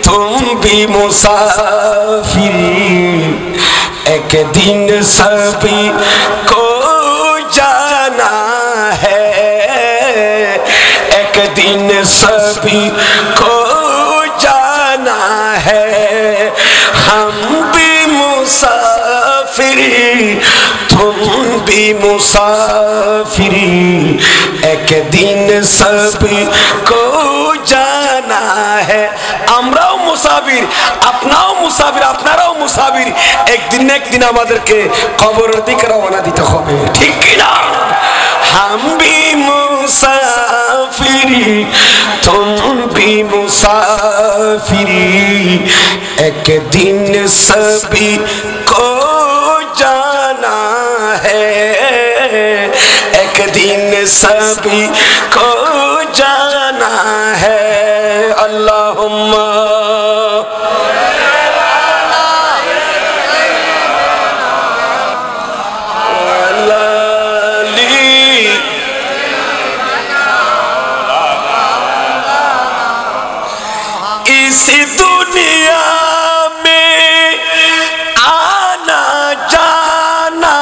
तुम भी मुसाफिर एक दिन सभी को जाना है एक दिन सभी को जाना है हम भी मुसाफिर तुम भी मुसाफिर एक दिन सभी को जाना है আমরাও মুসাফির আপনাও মুসাফির আপনারাও মুসাফির একদিন আমাদেরকে কবরের দিকে রওনা দিতে হবে ঠিক কি না हम भी मुसाफिर तुम भी मुसाफिर एक दिन सभी को जाना है एक दिन सभी को जाना है अल्लाहुम्मा इस दुनिया में आना जाना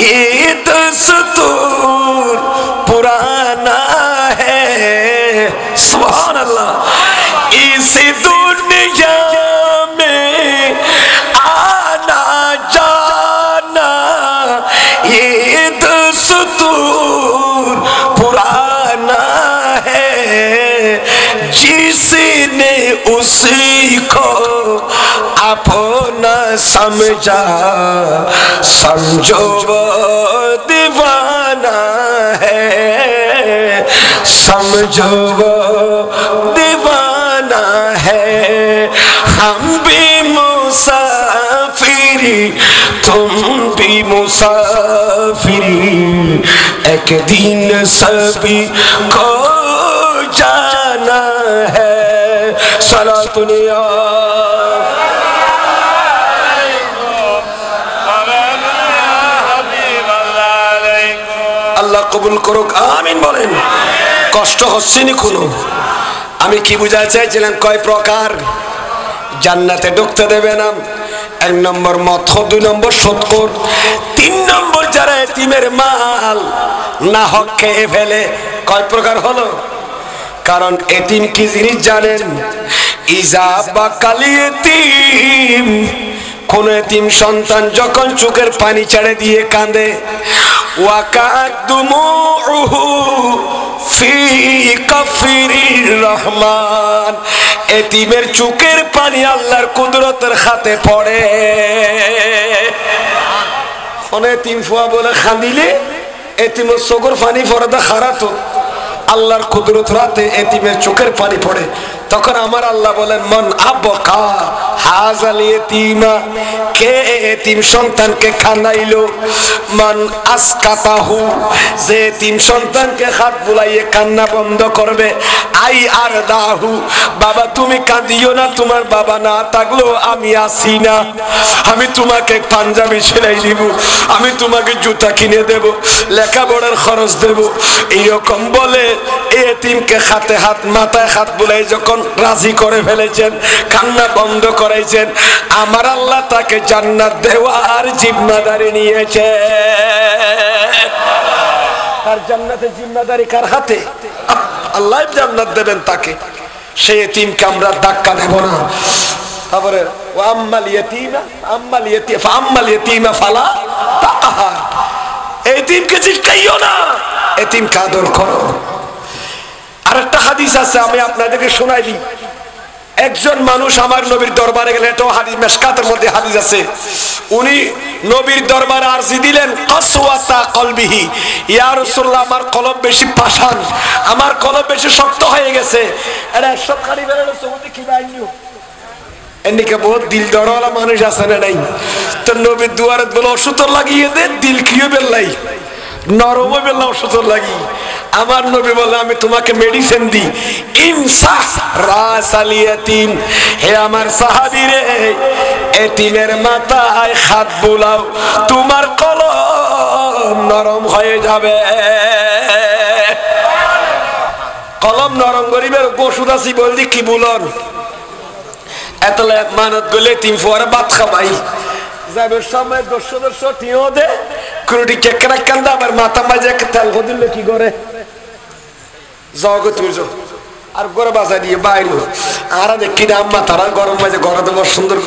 ये दस्तूर पुराना है सुभान अल्लाह इस दुनिया में आना जाना ये दस्तूर पुराना है जिसने उसी को अपना समझा समझो वो दीवाना है समझो वो दीवाना है हम भी मुसाफिर तुम भी मुसाफिर एक दिन सभी को जाना है सलातुनिया কবুল করুক, আমিন বলেন। কষ্ট হচ্ছে নি কোনো? আমি কি বুঝাতে চাইছিলাম, কয় প্রকার জান্নাতে ঢুকতে দেবে না? 1 নম্বর মদ, 2 নম্বর সুদখোর, 3 নম্বর যারা এতিমের মাল না হক খেয়ে ফেলে। কয় প্রকার হলো? কারণ এতিম কি জিনিস জানেন? ইজা বাকাল ইতিম, কোন এতিম সন্তান যখন চোখের পানি ছেড়ে দিয়ে কাঁদে, ওয়াকাদুমুহু ফি কাফিরির রহমান, এতিমের চোখের পানি আল্লাহর কুদরতের হাতে পড়ে। কোন এতিম ফুয়া বলে খাঁদিলে এতিমের চোখের পানি পড়ে, দা খারাপ আল্লাহর কুদরত রাতে এতিমের চোখের পানি পড়ে। তখন আমার আল্লাহ বলেন, মন আবকা হাজাল ইতিমা, কে এতিম সন্তানকে খানাইলো, মান আসকাতাহু, যে এতিম সন্তানকে হাত বুলাইয়ে কান্না বন্ধ করবে, আই আর দাহু, বাবা তুমি কাঁদিও না, তোমার বাবা না থাকলেও আমি আসি না, আমি তোমাকে পাঞ্জাবি সেলাই দিব, আমি তোমাকে জুতা কিনে দেব, লেখাপড়ার খরচ দেব, এইরকম বলে এতিমকে হাতে হাত মাথায় হাত বুলাই যখন রাজি করে ফেলেছেন, কান্না বন্ধ করেছেন, আমার আল্লাহ তাকে জান্নাত দেওয়ার জিম্মাদারি নিয়েছে। আর জান্নাতের জিম্মাদারি কার হাতে? আল্লাহ জান্নাত দেবেন তাকে। সেই এতিমকে আমরা ধাক্কা দেব না। তারপরে আম্মাল ইয়াতীমা, আম্মাল ইয়াতীমা ফাম্মাল ইয়াতীমা ফালা তাকহার, এতিমকে চিৎকাইও না, এতিমকে আদর করো। আরেকটা হাদিস আছে, আমি আপনাদেরকে শোনাই দিই। একজন মানুষ আমার নবীর দরবারে গেলেন, এটাও হাদিস, মিশকাতের মধ্যে হাদিস আছে। উনি নবীর দরবারে আরজি দিলেন, কাসওয়াতা কলবিহি, ইয়া রাসূলুল্লাহ আমার কলব বেশি পাষাণ, আমার কলব বেশি শক্ত হয়ে গেছে, এটা সব খালি বেরোলো সৌদি কি বাইনিও এদিকে বহুত দিল দরওয়ালা মানুষ আছে না নাই? তো নবীর দুয়ারে বলে ওষুধ লাগিয়ে দে, দিল কিও বেল্লাই নরম বেল্লা ওষুধ লাগি। আমার নবী বলে, আমি তোমাকে মেডিসিন দিই, ইনসাহ রাসাল ইয়াতীম, হে আমার সাহাবী রে, এতিমের মাথায় হাত বুলাও, তোমার কলম নরম হয়ে যাবে। কলম নরম গরিবের ওষুধ আছি বলদি কি বলন, এতলে মানত গলে তিন ফোয়ারে ভাত খাবাই যাবে সময় 200 টিও দে কুড়ি কেকরা কান্দা, আবার মাথা মাঝে তেল দিলে কি করে জগ তুই আর গড়ে বাজা দিয়ে বাইলো আর দেখি না আম্মা তারা গরম মাঝে ঘরে দেবো সুন্দর।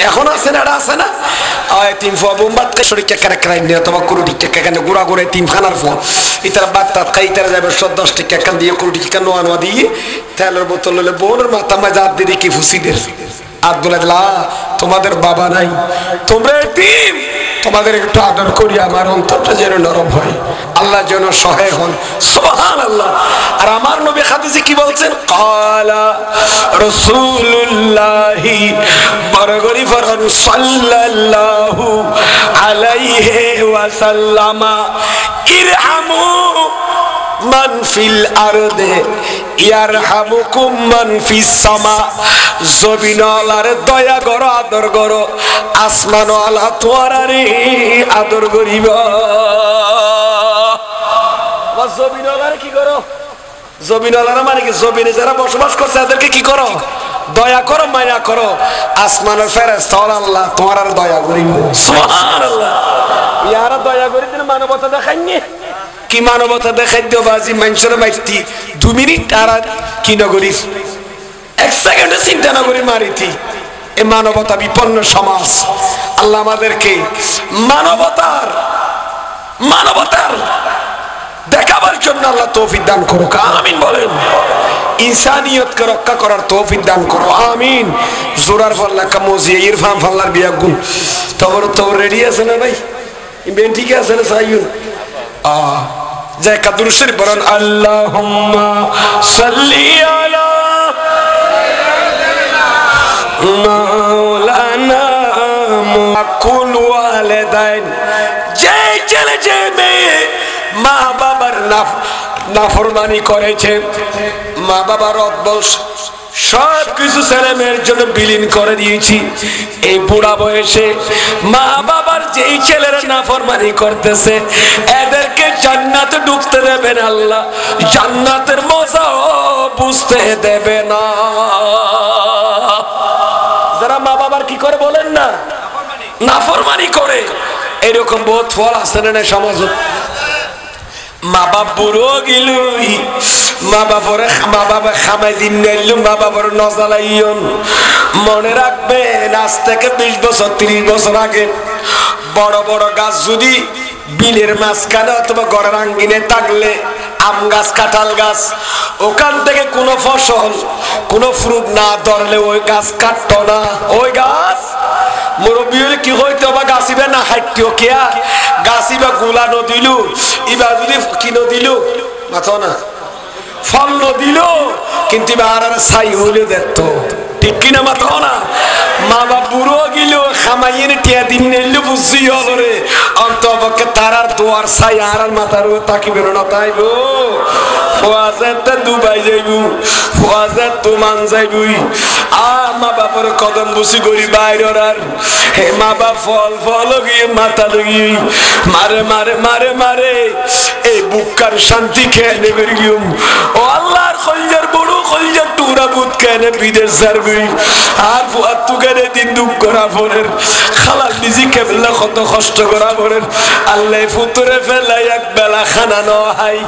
এখন আছে না, এটা আছে না, তিন ফোয়া বোমবাত শরীর কেকরা কেরাই নিয়ে তোমার কুড়ি কেকানে গুড়া গুড়ে তিন খানার ফোয়া ইতারা বাদ তাত খাই, ইতারা যাবে 10 টিকা দিয়ে কুড়ি টিকা নোয়া নোয়া দিয়ে তেলের বোতল হলে বোনের মাথা মাঝে হাত দিয়ে দেখি ফুসিদের আব্দুল্লাহ, তোমাদের বাবা নাই, তোমরা এতিম, তোমাদের একটু আদর করি, আমার অন্তরটা যেন নরম হয়, আল্লাহ যেন সহায় হন। সুবহানাল্লাহ। আর আমার নবী হাদিসে কি বলছেন, ক্বালা রাসূলুল্লাহি বরগরি ফরন সাল্লাল্লাহু আলাইহি ওয়াসাল্লাম, ইরহামু মান ফিল আরদে ইয়ারহামুকুম মান ফিস সামা, জমিনওয়ালার দয়া করো, আদর করো, আসমানওয়ালা তোয়ারারে আদর করিব। জমিনওয়ালারে কি করো? জমিনওয়ালারা মানে কি? জমিনে যারা বসবাস করছে এদেরকে কি করো? দয়া করো, মায়া করো। আসমানের ফেরেশতা আল্লাহ তোমার আর দয়া করিব। সুবহানাল্লাহ। ইয়ারা দয়া করি দিন মানবতা দেখাইনি, কি মানবতা দেখাই দিও বাজি মানুষের মাইতি 2 মিনিট আর কি নগরীর 1 সেকেন্ডে চিন্তা নগরী মারিতি। এ মানবতা বিপন্ন সমাজ। আল্লাহ আমাদেরকে মানবতার দেখাবার জন্য আল্লাহ তৌফিক দান করুক, আমিন বলেন। ইনসানিয়তকে রক্ষা করার তৌফিক দান করো, আমিন। জোরার ফাল্লা কামোজি ইরফান ফাল্লার বিয়াগুন তো রেডি আছে না ভাই? বেন ঠিক আছে না সাইয়ুন? জয় কাদুর শরীফ বলেন, আল্লাহুম্মা সাল্লি আলা মাওলানা মুকুল ওয়ালিদাইন। যে ছেলে যে মেয়ে মা বাবার নাফরমানি করেছে, মা বাবার সব কিছু ছেলে মেয়ের জন্য বিলীন করে দিয়েছি। এই বুড়া বয়সে মা বাবার যেই ছেলেরা নাফরমানি করতেছে এদেরকে জান্নাতে ঢুকতে দেবে না আল্লাহ, জান্নাতের মজাও বুঝতে দেবে না। যারা মা বাবার কি করে বলেন না, নাফরমানি করে, এরকম বহুত ফল আছে না সমাজত। মা বাপ বুড়ো গিলুই, মা বাবা খামাই দিন নাইলু, মা বাবার নজালাইয়ন। মনে রাখবেন আজ থেকে 20 বছর 30 বছর আগে বড় বড় গাছ যদি বিলের মাঝখানে অথবা গড়ের আঙ্গিনে থাকলে, আম গাছ কাঁঠাল গাছ, ওখান থেকে কোনো ফসল কোনো ফ্রুট না ধরলে ওই গাছ কাটতো না। ওই গাছ মুরব্বী হলে কি হইতো বা গাছিবা না হাইটিও কেয়া গাছিবা গুলা নদিল, ইবা যদি কি নদিল মাথো না ফল নদিল, কিন্তু আর ছাই হইলে দেখতো, ঠিক কিনা মাথো না। মা বাপ বুড়ো গিল খামাইয়ের টিয়া দিন নিল বুঝছি হলরে অন্তপক্ষে তারার দোয়ার ছাই আর মাথার তাকিবে না তাইব। ফোয়াজেতে দুবাই যাইব, ফোয়াজেত মান যাইবই। আর মা বাপের কদম বুঝি করি বাইরের আর হে মা বাপ ফল ফল গিয়ে মাথা লগিয়ে মারে মারে মারে মারে এই বুককার শান্তি খেয়ে নেবে গিয়ে ও আল্লাহর কলজার বড় কলজার টুরা বুত কেনে বিদেশ যাবি। আর ফুয়ার তুকেনে দিন দুঃখ করা পড়েন, খালার নিজে কেবলা কত কষ্ট করা পড়েন। আল্লাহ ফুতুরে ফেলাই এক বেলা খানা নহাই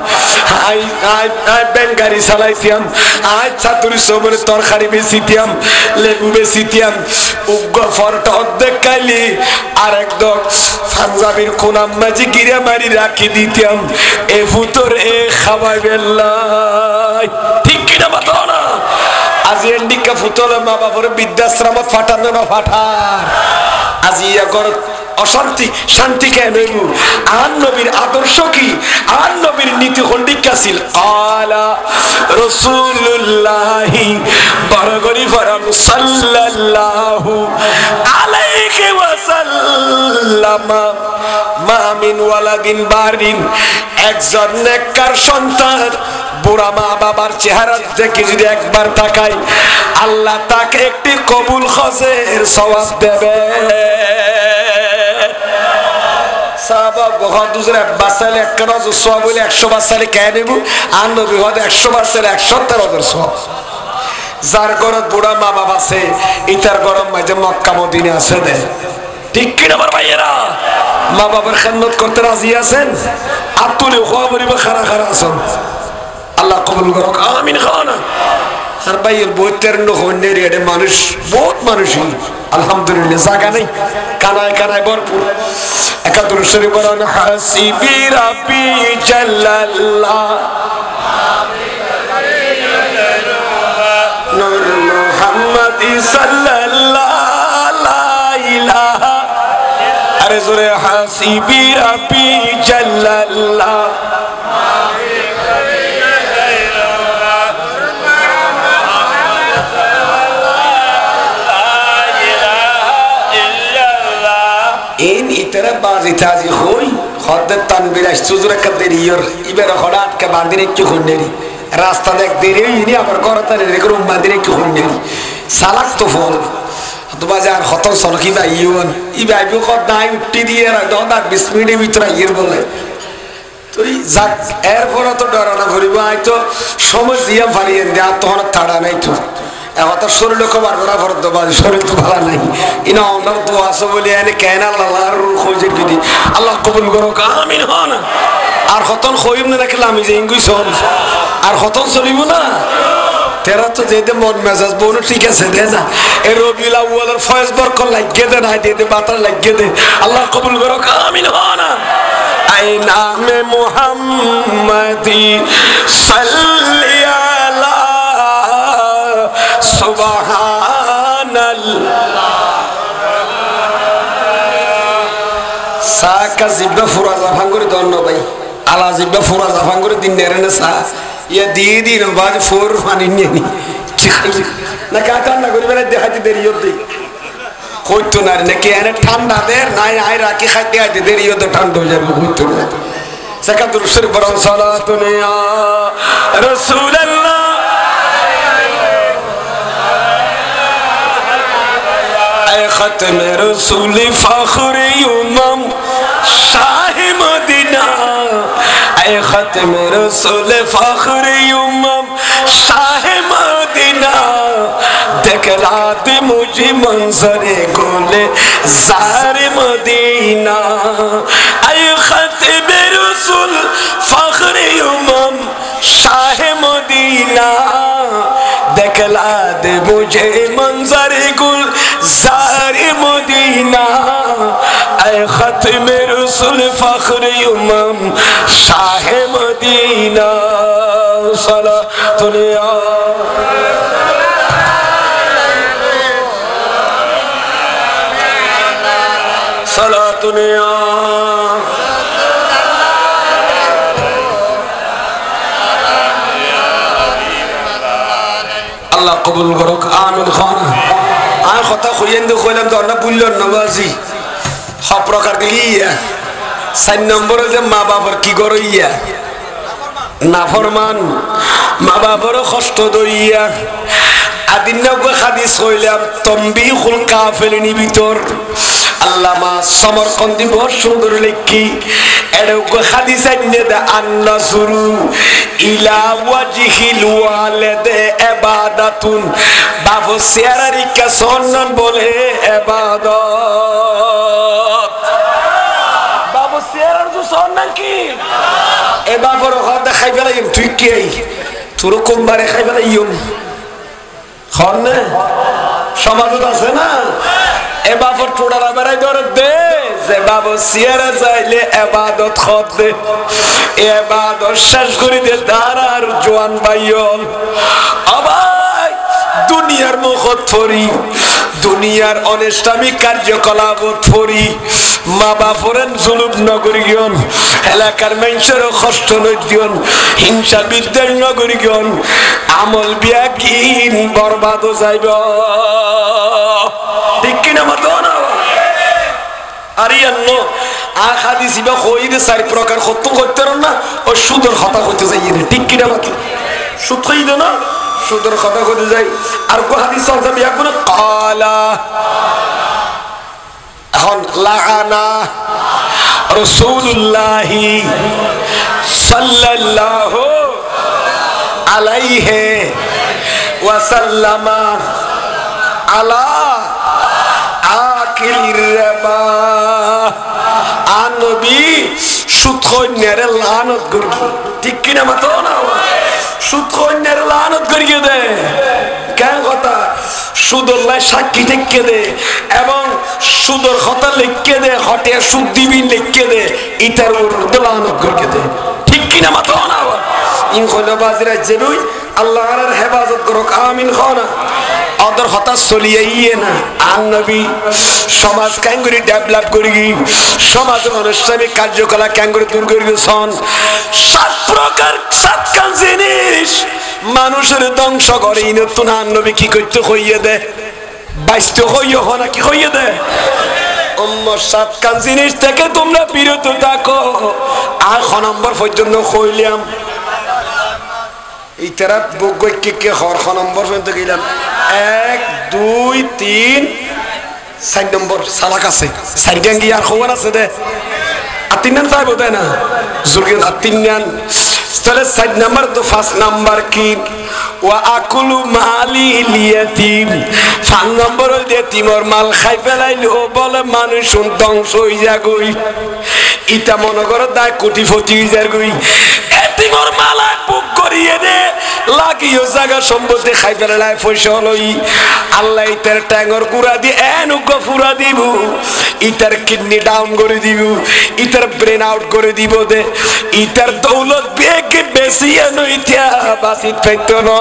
হাই হাই হাই ব্যান গাড়ি চালাইছিয়াম, আজ ছাতুরি সবরে তরকারি বেশিতিয়াম, লেবু বেশিতিয়াম, উগ্র ফরটা অর্ধেক খাইলি আর একদম পাঞ্জাবির কোনাম মাঝে গিরে মারি রাখি দিতাম। এ ফুতুরে খাওয়াই বেল্লাই, ঠিক কিনা বাতো না। আজি এন্ডিকা ফুতলে মা বাপরে বৃদ্ধাশ্রমত ফাটানো না ফাটার। আজি আগর অশান্তি শান্তি কেন হইব? আর নবীর আদর্শ কি, আর নবীর নীতি হন্ডিকা ছিল। আলা রাসূলুল্লাহি বরগরি ফরাম সাল্লাল্লাহু আলাইহি ওয়াসাল্লাম মা মিন ওয়ালাদিন বারিন, একজন নেককার সন্তান বুড়া মা বাবার চেহারা দেখে যদি একবার তাকায় আল্লাহ তাকে একটি কবুল খসের সওয়াব দেবে। সাহাবা বহুত দুজরে বাসালে একখানা সওয়াব হইলে 100 বাসালে কে নেব, আর নবী হদ 100 বাসালে 170 সওয়াব। যার ঘরত বুড়া মা বাবা আছে ইতার গরম মাঝে মক্কা মদিনা আছে দে, ঠিক কিনা আমার ভাইয়েরা? মা বাবার খেদমত করতে রাজি আছেন? আত্মলে খোয়া বলিব খারা খারা আছেন। আল্লাহ কবুল করুক, আমিন খানা। আর ভাইয়ের বইতের নহন্যের এডে মানুষ বহুত মানুষই আলহামদুলিল্লাহ জায়গা নেই, কানায় কানায় ভরপুর। একাদুর শরীফ বলেন হাসিবি রাব্বি জাল্লাল্লাহ নূর মুহাম্মদ সাল্লাল্লাহু লা ইলাহা, আরে জোরে হাসিবি রাব্বি জাল্লাল্লাহ। in itera bazi tazi khoi khodde tanbir asuzura kaderiyor ibera khodat ke bandire ki khonneri rasta dek deri ini abar korata re grum bandire ki khonneri salak to fol to bazar khoton solki ba iyon ibai bu khod nai utti diye ra doda 20 minute bitra ir bole to jak er pora to dorana bhoribo ai to somoj dia bhariyen da to hona thada nai to এত শরীর খবর করা ফরত বাজ শরীর তো ভালো নাই ইনা ওনার দোয়া আছে বলে এনে কেন আল্লাহর খোঁজে যদি আল্লাহ কবুল করো আমিন হন। আর খতন খইম না রাখলে আমি যে ইংগুই সন আর খতন চলিব না তেরা তো যেতে মন মেজাজ বউন ঠিক আছে দে না এ রবিউল আউয়ালের ফয়েজ বরকত লাগিয়ে দে না দে বাতার লাগিয়ে দে আল্লাহ কবুল করো আমিন হন। আই নামে মুহাম্মাদি সাল্লি আলা সুবহানাল্লাহ সাকা জিব্বা ফুরাজা ভাঙ্গুরি দন্ন ভাই আলা জিব্বা ফুরাজা ভাঙ্গুরি দিন নেরেনে সা ইয়া দিয়ে দিন বাজ ফোর পানি নিয়ে না কাটা না করি বেলা দেখাতে দেরি হতে কইতো না রে কে এনে ঠান্ডা দের নাই আই রাখি খাইতে আইতে দেরি হতে ঠান্ডা হয়ে যাবে কইতো না সাকা দুরুশরীফ বড় সালাতুন ইয়া রাসূলুল্লাহ खत्म रसूल फख्र उम्म शाह मदीना ऐ खत्म रसूल फख्र उम्म शाह मदीना दिखला दे मुझे मंजरे गुले जार मदीना ऐ खत्म रसूल फख्र उम्म शाह मदीना दिखला दे मुझे मंजर गुल जार मदीना ऐ खत्म रसूल फख्र उम्म शाह मदीना सलातुल या सलातुल या আল্লাহ কবুল করুক আমিন খান আর কথা কইেন কইলাম তো না বুঝলেন না বাজি সব প্রকার দিলিয়া 4 নম্বরে যে মা বাবার কি করইয়া নাফরমান মা বাবার কষ্ট দইয়া আদিনগো হাদিস কইলাম তমবিহুল কাফিলিন ভিতর আল্লামা সমরকন্দি বহুত সুন্দর লেখি এরকম হাদিস আইনে দা আন্নাসুরু ইলা ওয়াজহিল ওয়ালিদে ইবাদাতুন বাবু সিয়ারারি কা সন্নান বলে ইবাদত বাবু সিয়ারার তো সন্নান কি এ বাবুর কথা খাই ফেলাইম তুই কি তোর কোনবারে খাই ফেলাইম খন্নে সমাজত আছে না এ বাবুর টোড়ারা বেড়াই ধরে দে যে বাবু সিয়ারা যাইলে ইবাদত করতে ইবাদত শেষ করে দে দারার জওয়ান ভাইয়ল আবাই দুনিয়ার মুখত ফরি দুনিয়ার অনিষ্টামি কার্যকলাপ ফরি মা বাপরেন জুলুম নগরী গিয়ন এলাকার মানুষের কষ্ট নদিয়ন হিংসা বিদ্বেষ নগরী গিয়ন আমল বিয়া কিন বরবাদ যাইব ঠিক কিনা মতো না আরিয়ান্ন আখাদি সিবা কইদে 4 প্রকার খতম করতে না ও সুদর কথা কইতে যাই ঠিক কিনা মতো সুদ কইদে না সুদর কথা কইতে যাই আর কো হাদিস আছে বিয়া কোন কালা এখন লাআনা রাসূলুল্লাহ সাল্লাল্লাহু আলাইহি ওয়া সাল্লামা আলা আকিলির রিবা আনবী সুদ কইনের লানত করি ঠিক কিনা মতো না সুদ কইনের লানত করিয়ে দে কেন কথা সুদল্লাহ সাক্ষী লিখে দে এবং সুদর কথা লিখে দে হটে সুদ দিবি লিখে দে ইটার লানত করিয়ে দে ঠিক কিনা মতো না ইন কইলো বাজরা জেবুই আল্লাহর হেফাজত করুক আমিন খানা ওদের কথা চলিয়ে না আর নবী সমাজ কেন করে ডেভেলপ করি সমাজের অনুষ্ঠানিক কার্যকলাপ কেন করে দূর করি সন 7 প্রকার 7 জিনিস মানুষের ধ্বংস করে নতুন আর নবী কি করতে কইয়ে দে বাইসতে কইয়ে হনা কি কইয়ে দে উম্মত 7 জিনিস থেকে তোমরা বিরত থাকো আর খ নম্বর পর্যন্ত কইলাম ইতারা বগৈ কে হর খ নম্বর পর্যন্ত গেলাম 1 2 3 4 নম্বর সালাক আছে 4 গঙ্গি আর খবর আছে দে আতিনান তাই বলতে না জুরগিন আতিনান তাহলে 4 নম্বর তো 5 নম্বর কি ওয়া আকুলু মালি লিয়াতিম 5 নম্বর ইতিমর মাল খাই ফেলাইলো বলে মানুষ ধ্বংস হই যাগই ইটা মনে করো দায় কোটি ফটি হই যাগই এতিমর মালা বুক করিয়ে দে লাগিও জায়গা সম্পত্তি খাই ফেলাই পয়সা লই আল্লাহ ইতার ট্যাঙ্গর গুড়া দি এনুগ ফুরা দিব ইতার কিডনি ডাউন করে দিব ইতার ব্রেন আউট করে দিব দে ইতার দৌলত বেগে বেশি নইতা বাসি ফেতো না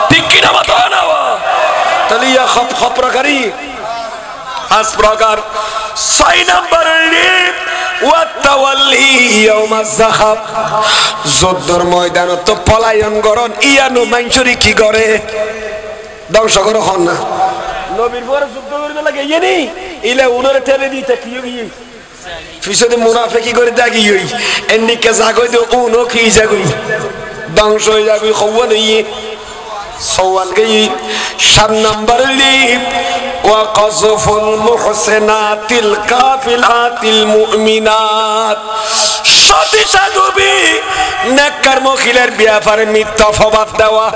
ঠিক কি না মত না তাহলে ইয়া খপ প্রকারই 5 প্রকার 6 নম্বর লিপ ওয়াতাওয়াল্লি ইয়াউমাজ যাহাব যুদ্ধের ময়দানে তো পলায়ন করন ইয়ানো মাইনছরি কি করে ধ্বংস করে হন না নবীর পরে যুদ্ধ করতে লাগে ইনি ইলে উনরে ঠেলে দিতে কি গিয়ে ফিসতে মুনাফিকি করে দাগি হই এন্ডিকে জাগই তো উনো কি জাগই ধ্বংস হয়ে যাবে খওয়ান ই সওয়ান গই 7 নম্বর লিপ ওয়া কাযফুল মুহসিনাতিল কাফিলাতিল মুমিনাত সতী সাধবী নেককার মহিলার ব্যাপারে মিথ্যা অপবাদ দেওয়া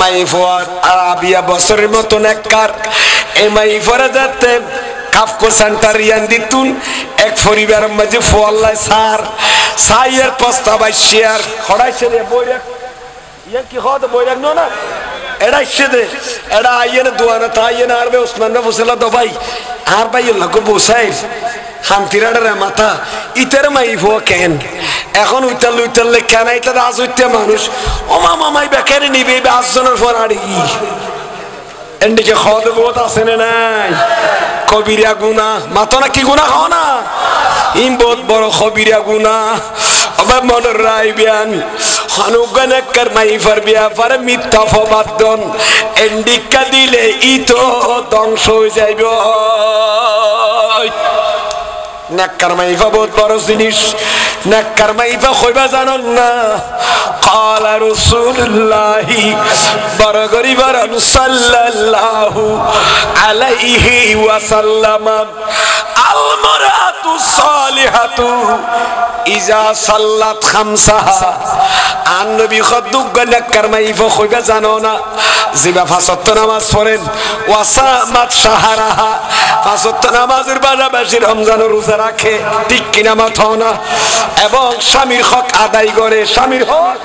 মাইফার আরাবিয়া বছরের মতো নেককার এই মাইফারে যাতে কাফকো সেন্টার ইয়ান দিতুন এক পরিবারের মাঝে ফোয়াল্লায় সার সাইয়ের প্রস্তাব শেয়ার খড়াইছে রে বইরা ইয়া কি হদ বইরা না এডা ইসেদে এডা আইয়েন দুয়ানা তাইয়েন আরবে ওসমান রে বসলা দবাই আর ভাই লাগো বসাই শান্তিরাডারে মাথা ইতার মাইফো কেন এখন উইতালে কেন এটা আজ হইতে মানুষ ওমা মামাই বেকারে নিবে 5 জনের পর আড়ি এন্ডিকে খাওয়া বহুত আছে না নাই কবিরা গুনাহ মাতো না কি গুনাহ হও না ইম বহুত বড় কবিরা গুনাহ আবার মনের রায় বিয়ান হানুগানে করমাই ফারবিয়া ফার মিথ্যা ফবাদন এন্ডিকা দিলে ইতো ধ্বংস হয়ে যাইব নেককার মাইফা বহুত বড় জিনিস নেককার মাইফা কইবা জানেন না ক্বালা রাসূলুল্লাহ বরগরি বরন সাল্লাল্লাহু আলাইহি ওয়াসাল্লাম আল মারাতু সালিহাতু ইজা সাল্লাত খামসাহা আন নবী খদ্দুগ নেককার মাইফা কইবা জানো না জিবা ফাসত নামাজ পড়েন ওয়াসামাত শাহরাহা ফাসত নামাজের পাশাপাশি রমজানের রোজা রাখে ঠিক কিনা মাথা না এবং স্বামীর হক আদায় করে স্বামীর হক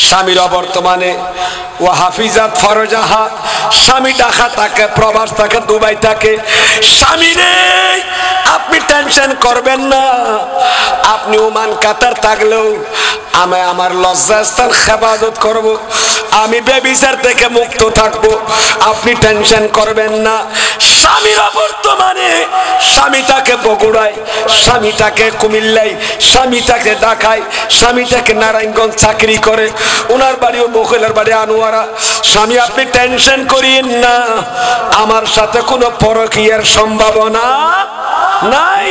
স্বামীর বর্তমানে ওয়া হাফিজাত ফরজাহা স্বামী ঢাকা থাকে প্রবাস থাকে দুবাই থাকে স্বামী রে আপনি টেনশন করবেন না আপনি ওমান কাতার থাকলেও আমি আমার লজ্জাস্থান হেফাজত করব আমি বেবিচার থেকে মুক্ত থাকব আপনি টেনশন করবেন না স্বামীর বর্তমানে স্বামীটাকে বগুড়ায় স্বামীটাকে কুমিল্লায় স্বামীটাকে ঢাকায় স্বামীটাকে নারায়ণগঞ্জ চাকরি করে ওনার বাড়িও মহিলার বাড়ি আনোয়ারা স্বামী আপনি টেনশন করিয়েন না আমার সাথে কোনো পরকীয়ার সম্ভাবনা নাই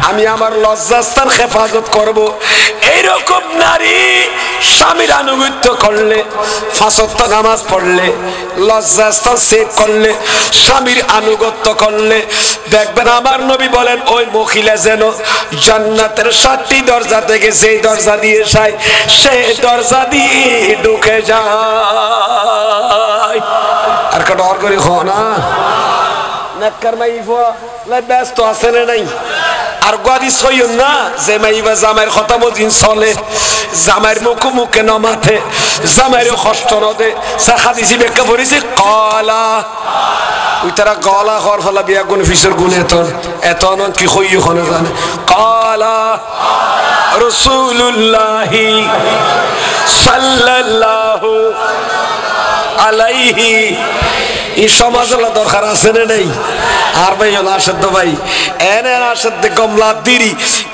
আমি আমার লজ্জাস্থান হেফাজত করব এইরকম নারী স্বামীর আনুগত্য করলে 5 ওয়াক্ত নামাজ পড়লে লজ্জাস্থান সেভ করলে স্বামীর আনুগত্য করলে দেখবেন আমার নবী বলেন ওই মহিলা যেন জান্নাতের 7টি দরজা থেকে যেই দরজা দিয়ে যায় সেই দরজা দিয়ে ঢুকে যায় আর কত আর করে হয় না নেককার মাইফা লাই ব্যস্ত আছে না নাই আর গাদি সইন না যে মাইবা জামাইর কথা মদিন চলে জামাইর মুখে মুখে না মাথে জামাইর কষ্ট নদে সাহাদিসি বেকা পড়েছে কলা ওই তারা গলা হর ফলা বিয়া গুণ ফিসের গুণ এত কি হই ওখানে জানে কলা রাসূলুল্লাহ সাল্লাল্লাহু আলাইহি এই সমাজলা দরকার আছে না নেই আর ভাই হল আসাদ ভাই এনে আসাদ কমলা দিরি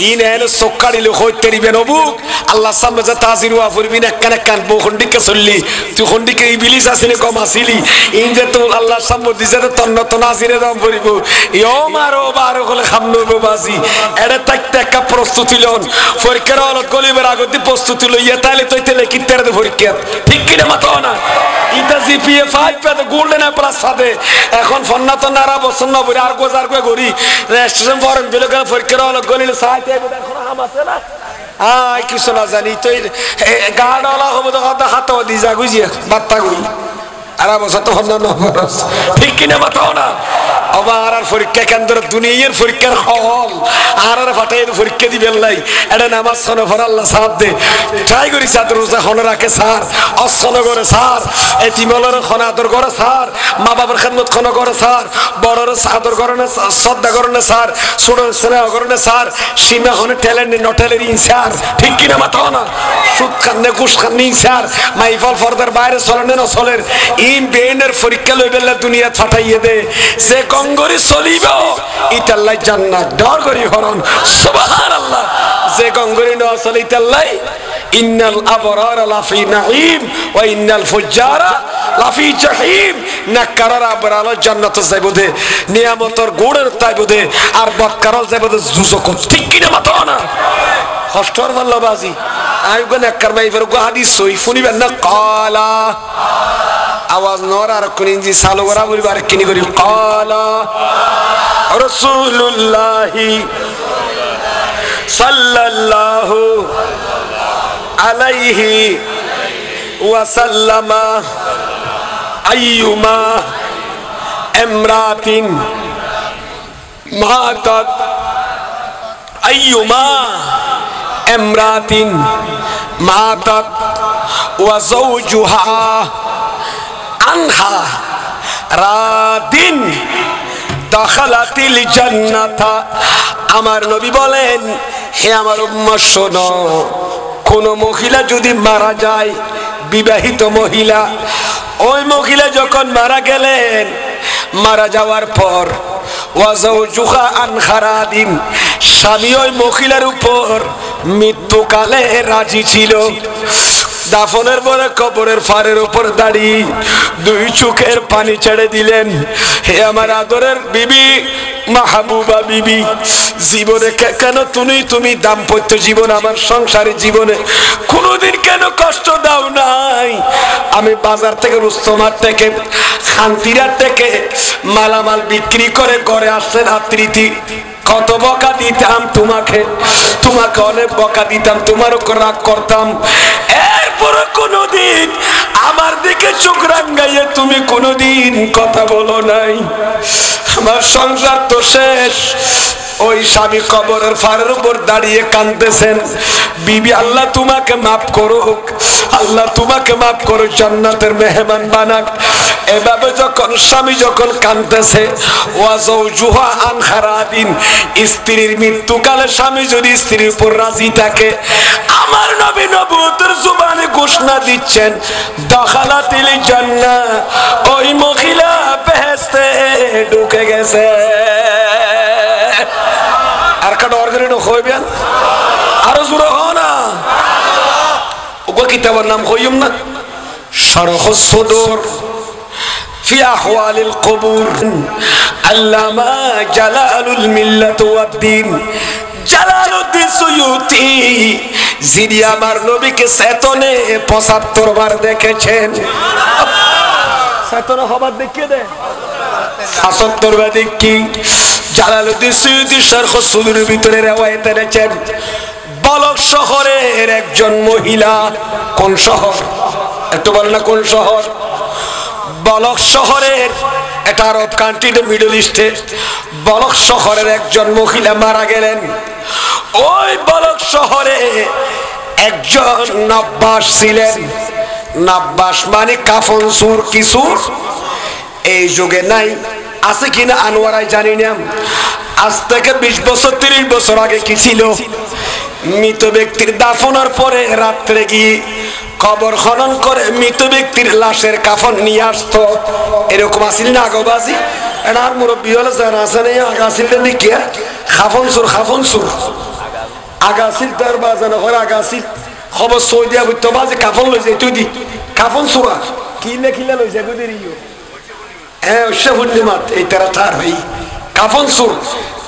ইন এনে সকাড়িলে হইতেরি বেনবুক আল্লাহ সামনে যে তাজির ওয়া ফুরবিন একখানে কান বখন্ডিকে চললি তুই খন্ডিকে ইবলিস আসিনি কম আসিলি ইন যে তো আল্লাহ সামনে দিছে তো তন্ন তো নাজিরে দাম পড়িব ইও মারো বারো হলে খামনবো বাজি এড়ে তাইতে একটা প্রস্তুতি লন পরীক্ষার হলত গলিবের আগতে প্রস্তুতি লইয়া তাইলে তৈতে লেখিতে পরীক্ষা ঠিক কিনা মাথা না ইটা জিপিএ 5 পেতে গোল্ডেন প্লাস সাথে এখন ফন্না তো নারা বসন না বলি আর গোজার কই গরি রেজিস্ট্রেশন ফর্ম বিলে গেল পরীক্ষার হলত গলিলে সাইতে এখন হাম আছে না আই কিছু না জানি তো গাড়ওয়ালা হবে তো হাত দি যা গুজিয়া বাত্তা গুই আর বসা তো ফন্না না ঠিক কিনা মাথা না আবার আর পরীক্ষা কেন্দ্র দুনিয়ার পরীক্ষার হল আর ফাটাই পরীক্ষা দিবেন লাই এটা নামাজ শোনো for Allah Sahab they try করি ছাত্র রোজা হনে রাখে স্যার অসন করে স্যার এতিমলর খনা আদর করে স্যার মা বাবার খেদমত খনা করে স্যার বড়র আদর করে না শ্রদ্ধা করে না স্যার ছোট স্নেহ করে না স্যার সীমা হনে ট্যালেন্ট নটেলের ইনসার ঠিক কিনা মাথা না সুদ খান্নে ঘুষ খান্নি ইনসার মাইফল ফরদার বাইরে চলেন না চলের ইন বেনের পরীক্ষা লইবেন দুনিয়া ফাটাইয়ে দে যে গঙ্গরি চলিব ইতাল্লাই জান্নাত ডর করি হরণ সুবহানাল্লাহ যে গঙ্গরি ন চলে ইতাল্লাই ইন্নাল আবরার লাফি নাঈম ওয়া ইন্নাল ফুজ্জারা লাফি জাহিম নাকারার আবরাল জান্নাত যাইব দে নিয়ামতর গুড়ের তাইব দে আর বদকারল যাইব দে জুজক ঠিক কিনা মাথা না কষ্টর ভালোবাসি আইগো নাকার মাইফের গো হাদিস সই শুনিবেন না ক্বালা আওয়াজ নর আর কোন ইঞ্জি চালু করা বলবো আর কিনি করি ক্বালা রাসূলুল্লাহি সাল্লাল্লাহু আলাইহি ওয়াসাল্লামা আইয়ুমা ইমরাতিন মাতাত আইয়ুমা ইমরাতিন মাতাত ওয়া যাওজুহা আনহা রাদিন দাখালাতিল জান্নাতা। আমার নবী বলেন, হে আমার উম্মত শোনো, কোন মহিলা যদি মারা যায়, বিবাহিত মহিলা, ওই মহিলা যখন মারা গেলেন, মারা যাওয়ার পর ওয়াজাউজুহা আনহা রাদিন, স্বামী ওই মহিলার উপর মৃত্যুকালে রাজি ছিল। দাফনের পরে কবরের ফারের উপর দাঁড়িয়ে দুই চোখের পানি ছেড়ে দিলেন, হে আমার আদরের বিবি মাহবুবা বিবি, জীবনে কেন তুমি দাম্পত্য জীবন, আমার সংসারের জীবনে কোনোদিন কেন কষ্ট দাও নাই? আমি বাজার থেকে, রুস্তমার থেকে, শান্তিরার থেকে মালামাল বিক্রি করে ঘরে আসছে রাত্রিতে, কত বকা দিতাম তোমাকে অনেক বকা দিতাম, তোমার উপর রাগ করতাম, এরপরে কোনোদিন আমার দিকে চোখ রাঙাইয়ে তুমি কোনোদিন কথা বলো নাই। আমার সংসার তো শেষ। ওই স্বামী কবরের ফারের উপর দাঁড়িয়ে কাঁদতেছেন, বিবি আল্লাহ তোমাকে মাফ করুক, আল্লাহ তোমাকে মাফ করুক, জান্নাতের মেহমান বানাক। এভাবে যখন স্বামী যখন কাঁদতেছে, ওয়াজাউজুহা আনহা রাদিন, স্ত্রীর মৃত্যুকালে স্বামী যদি স্ত্রীর উপর রাজি থাকে, আমার নবী নবুয়তের জবানে ঘোষণা দিচ্ছেন, দাখালাতিল জান্নাহ, ওই মহিলা বেহেশতে ঢুকে গেছে। আর কাটা অর্গানিক হইবেন, আরো জোরে হও না। ওগো কিতাবের নাম হইম না, শারহুস সুদুর ফি আহওয়ালিল কুবুর, আল্লামা জালালুল মিল্লাত ওয়াদ দ্বীন জালালউদ্দিন সুয়ুতি, যিনি আমার নবীকে চেতনে ৭৫ বার দেখেছেন। চেতনে হবার দেখিয়ে দেয় ৭৫ বার দেখি। জালালউদ্দিন সুয়ুতি শারহুস সুদুরের ভিতরে রওয়ায়াত এনেছেন, বলক শহরের একজন মহিলা, কোন শহর একটু বল না, কোন শহর? বলক শহরের, এটা আরব কান্ট্রি, মিডল ইস্টে, বলক শহরের একজন মহিলা মারা গেলেন। ওই বলক শহরে একজন নব্বাস ছিলেন। নব্বাস মানে কাফন সুর। কি সুর? এই যুগে নাই, আছে কিনা আনোয়ারাই জানি না। আজ থেকে 20 বছর 30 বছর আগে কি ছিল? মৃত ব্যক্তির দাফনের পরে রাত্রে গিয়ে কবর খনন করে মৃত ব্যক্তির লাশের কাফন নিয়ে আসতো। এরকম আসিল না আগবাজি? এটা আর মুরব্বী হলে জানা আছে না, আগাছিল দেখিয়া খাফন সুর আগাছিল তার বাজানো হয়, আগাছিল খবর সই দিয়া বুঝতো বাজে কাফন লইছে, তুই দি কাফন সুরা কি লেখিলে লইছে গুদিরিও, হ্যাঁ পূর্ণিমাত এই তারা তার হই কাফন সুর।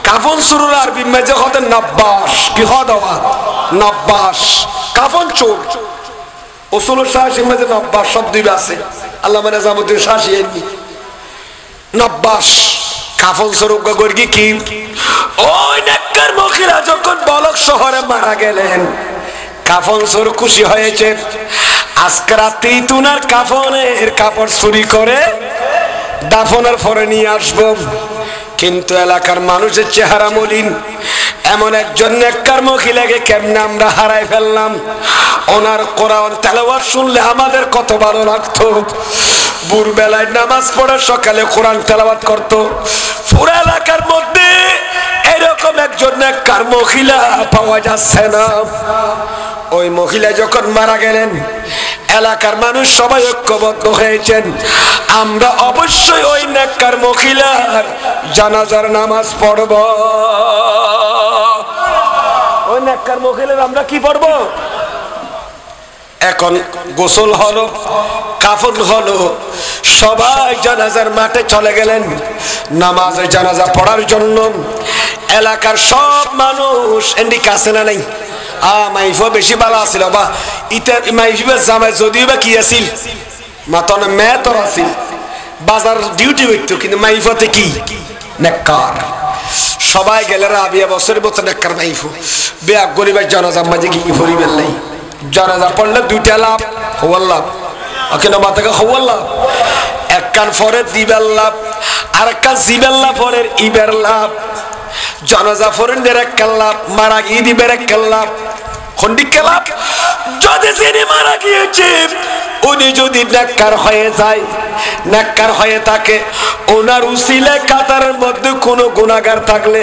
কাফন সুরের আরবি মেজে হতে নব্বাস। কি হওয়া? নব্বাস, কাফন চোর। ওসুল শাহী মেজে নব্বাস শব্দ আছে, আল্লাহ মানে জামুদ্দিন শাহী এমনি নব্বাস কাফন স্বরূপ গর্গি কি। ওই নেককার মহিলা যখন বলক শহরে মারা গেলেন, কাফন স্বরূপ খুশি হয়েছে, আজকে রাত্রি তুনার কাফনের কাপড় চুরি করে দাফনের পরে নিয়ে আসবো। কিন্তু এলাকার মানুষের চেহারা মলিন, এমন একজন নেককার মহিলাকে কেমনে আমরা হারাই ফেললাম। ওনার কোরআন তেলাওয়াত শুনলে আমাদের কত ভালো লাগতো। ভোরবেলায় নামাজ পড়ে সকালে কোরআন তেলাওয়াত করতো। পুরো এলাকার মধ্যে এরকম একজন নেককার মহিলা পাওয়া যাচ্ছে না। ওই মহিলা যখন মারা গেলেন, এলাকার মানুষ সবাই ঐক্যবদ্ধ হয়েছেন, আমরা অবশ্যই ওই নেককার মহিলার জানাজার নামাজ পড়ব। ওই নেককার মহিলার আমরা কি পড়ব? এখন গোসল হলো, কাফন হলো, সবাই জানাজার মাঠে চলে গেলেন নামাজে জানাজা পড়ার জন্য। এলাকার সব মানুষ এন্ডি কাছে না নাই, মাইফ বেশি ভালো আছিল বা ইটার মাইফের জামাই যদিও বা কি আছিল মাতন মেতর আছিল বাজার ডিউটি করতো কিন্তু মাইফতে কি নেককার সবাই গেলে রাবিয়া বছরের মতো নেককার মাইফু বেয়া গরিবের জানাজার মাঝে কি পরিবেল নাই জানাজা পড়লে দুইটা লাভ হওয়ার লাভ কেন মাথাকে হওয়ার লাভ এক কান ফরের দিবের লাভ আর এক কান জিবের লাভ ফরের ইবের লাভ জানাজা ফরেন এক কান লাভ মারা গিয়ে দিবের এক কান লাভ খন্ডিক লাভ যদি তিনি মারা গিয়েছে উনি যদি নেককার হয়ে যায় নেককার হয়ে থাকে ওনার উসিলে কাতারের মধ্যে কোনো গুনাহগার থাকলে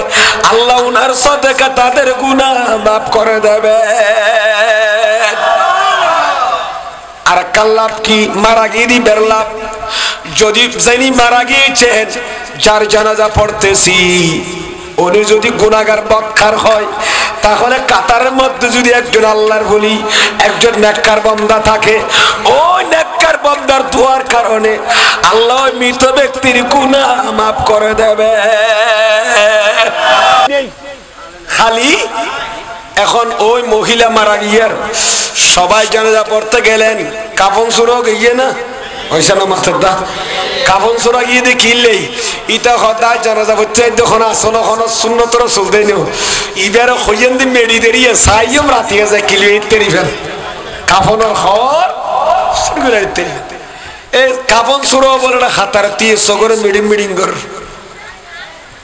আল্লাহ ওনার সদকা তাদের গুনাহ মাফ করে দেবে আর কাল্লাভ কি মারা গিয়ে দিবের লাভ যদি যিনি মারা গিয়েছেন যার জানাজা পড়তেছি উনি যদি গুনাহগার বদকার হয় তাহলে কাতারের মধ্যে যদি একজন আল্লাহর বলি একজন নেককার বান্দা থাকে ওই নেককার বান্দার দোয়ার কারণে আল্লাহ মৃত ব্যক্তির গুনাহ মাফ করে দেবে খালি এখন ওই মহিলা মারা গিয়ার সবাই জানাজা পড়তে গেলেন কাফন সুরো গিয়ে না হইছে না মাথার দা কাফন সুরা গিয়ে দেখিলেই ইটা হঠাৎ জানাজা পড়তে যখন আসন হন সুন্নতর চলতে নিও ইবার হইয়েন দি মেডি দেরিয়ে সাইয়ম রাতিয়ে যায় কিলো ইত্যাদি ফের কাফনের খবর শুরু করে ইত্যাদি এই কাফন সুরো বলে না খাতার দিয়ে সগরে মিডিং মিডিং কর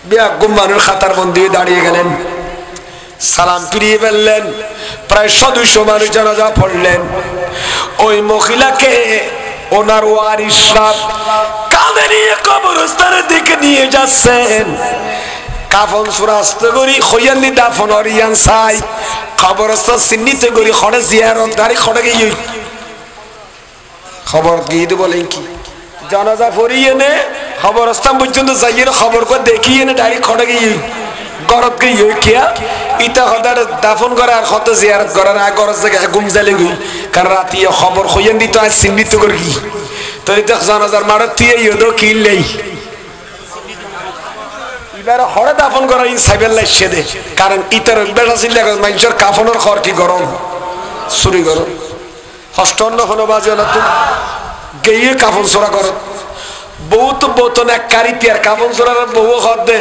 বিয়া গুম্মানের খাতার বন্ধু দাঁড়িয়ে গেলেন সালাম ফিরিয়ে ফেললেন প্রায় 200 মানুষ জানাজা পড়লেন ওই মহিলাকে ওনার ওয়ারিসরা কাঁধে নিয়ে কবরস্থানের দিকে নিয়ে যাচ্ছেন কাফন সুরাস্ত করি খৈয়ান্দি দাফন অরিয়ান সাই কবরস্থান চিহ্নিত করি খড়ে জিয়ারত দাঁড়ি খড়ে গিয়ে খবর গিয়ে বলেন কি জানাজা পড়িয়ে নে কবরস্থান পর্যন্ত যাইয়ে খবর করে দেখিয়ে নে ডাইরেক্ট খড়ে গিয়ে গরত গিয়ে খেয়া ইটা হদার দাফন করা আর কত জিয়ারত করার আর গরজ জায়গায় ঘুম জ্বালে গই কারণ রাতি খবর হইয়েন দিত আজ চিহ্নিত করি তো এটা জানাজার মারত দিয়ে ইয়েদো কিনলেই এবার হরে দাফন করা ইন সাইবেল লাইছে দে কারণ ইতার বেলা ছিল মানুষের কাফনের খর কি গরম চুরি গরম হস্টন্ন হলো বাজে না তো গিয়ে কাফন চোরা করত বহুত বোতন এক কারিতি আর কাফন চোরার বহু হদ দে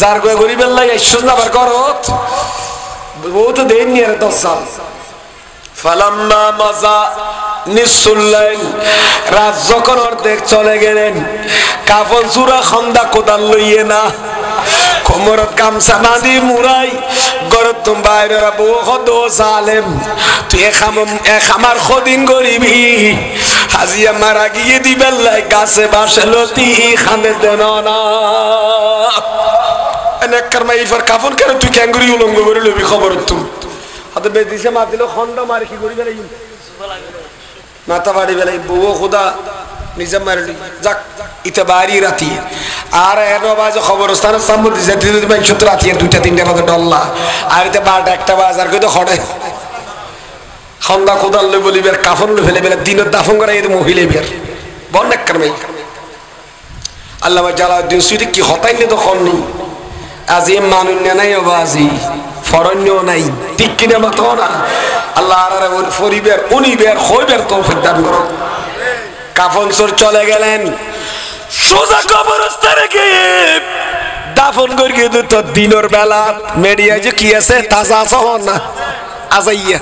যার গয়ে গরিবের লাই আইসুস না বার করত বহুত দেন নিয়ে 10 সাল ফালাম্মা মাজা নিসুল্লাইল রাত যখন অর্ধেক চলে গেলেন কাফন চোরা খন্দা কোদাল লইয়ে না কোমরত গামছা বাঁধি মুরাই গরত তুম বাইরেরা বহু হদ জালেম তুই এক আমার খদিন গরিবি হাজিয়া মারা গিয়ে দিবেন লাই গাছে বাসে লতি খানে দেন না নেককার মাইফার কাফন কেন তুই ক্যাঙ্গুরি উলঙ্গ করে লবি খবর তুম হাতে বেদিছে মাতিল খন্ড মার কি করি বেলাই মাথা বাড়ি বেলাই বউ খুদা নিজে মারলি যাক ইতে বাড়ি রাতি আর এনো বাজে খবরস্থানের সামনে যেতে যেতে মাইন 70 রাতি 2টা 3টা বাজে ডল্লা আর এতে 12টা 1টা বাজার কই তো খড়ে খন্দা কোদাল লই বলিবের কাফন লই ফেলে বেলা দিনের দাফন করা এই মহিলা বের বল নেককার মাই আল্লামা জালাউদ্দিন সুয়ুতি কি হতাইলে তো খন নেই আজি মানুন নাই বাজি ফরন্য নাই ঠিক কিনা মত না আল্লাহ আর ফরিবের উনিবের হইবের তৌফিক দান করো কাফন সর চলে গেলেন সোজা কবরস্থানে গিয়ে দাফন করিয়ে দিত দিনের বেলা মেডিয়া যে কি আছে তাজা আছে না আজাইয়া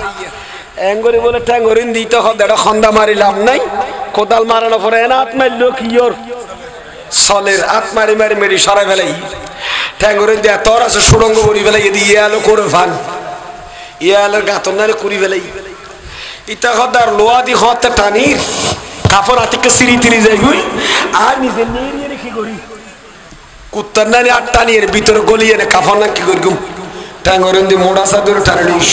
এঙ্গরি বলে ট্যাঙ্গরিন দিতে হবে এটা খন্দা মারিলাম নাই কোদাল মারানো পরে এনা আত্মার লোক ইয়োর সলের আত্মারি মারি মেরি সরাই ফেলাই ট্যাঙ্গরিন দিয়ে তোর আছে সুরঙ্গ করি ফেলাই এদি ইয়ালো করে ফান ইয়ালের গাতন নারে করি ফেলাই ইটা হদার লোয়া দি হতে টানির কাফর আতিকে সিঁড়ি তিরি যাই গুই আর নিজে নিয়ে রেখে করি কুত্তার নানি আর টানির ভিতরে গলিয়ে নে কাফর না কি করি গুম ট্যাঙ্গরিন দিয়ে মোড়া সাদুর টানিস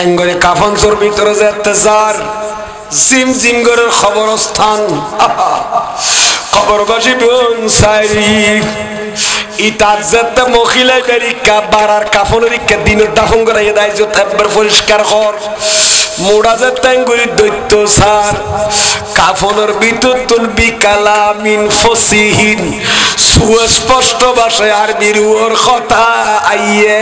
এঙ্গরে কাফন চোর ভিতরে যেতে যার জিম জিম করে খবরস্থান খবরবাসী সাইরি ইতার যেতে মহিলা বেরিকা বাড়ার কাফনের ইকা দিনের দাফন করে এদাই যত একবার পরিষ্কার কর মোড়া যেতে এঙ্গরি দৈত্য সার কাফনের ভিতর তুলবি কালামিন ফসিহিন সুস্পষ্ট ভাষায় আরবির ওর কথা আইয়ে